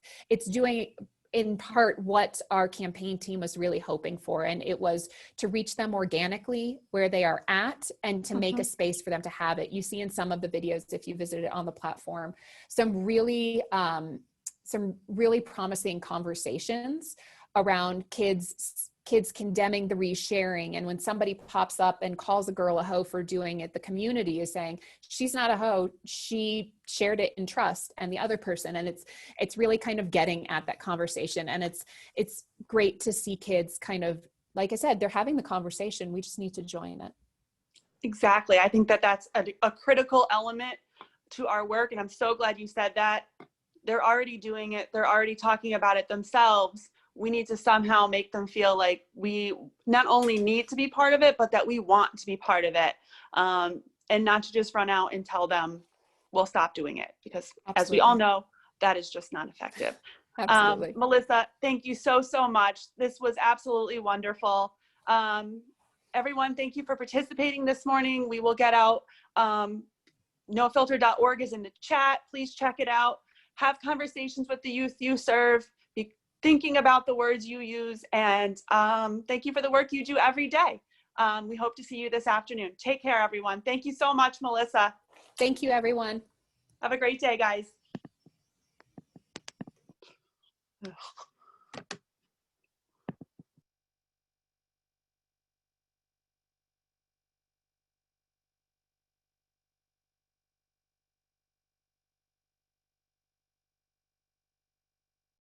doing in part what our campaign team was really hoping for. And it was to reach them organically where they are at and to make a space for them to have it. You see in some of the videos, if you visited on the platform, some really promising conversations around kids condemning the resharing. And when somebody pops up and calls a girl a hoe for doing it, the community is saying, she's not a hoe, she shared it in trust, and the other person. And it's really kind of getting at that conversation. And it's great to see kids kind of, like I said, they're having the conversation. We just need to join it. Exactly. I think that that's a critical element to our work. And I'm so glad you said that. They're already doing it. They're already talking about it themselves. We need to somehow make them feel like we not only need to be part of it, but that we want to be part of it. And not to just run out and tell them, we'll stop doing it. Because as we all know, that is just not effective. Absolutely. Melissa, thank you so, so much. This was absolutely wonderful. Everyone, thank you for participating this morning. We will get out, nofilter.org is in the chat. Please check it out. Have conversations with the youth you serve. Be thinking about the words you use. And thank you for the work you do every day. We hope to see you this afternoon. Take care, everyone. Thank you so much, Melissa. Thank you, everyone. Have a great day, guys. Ugh.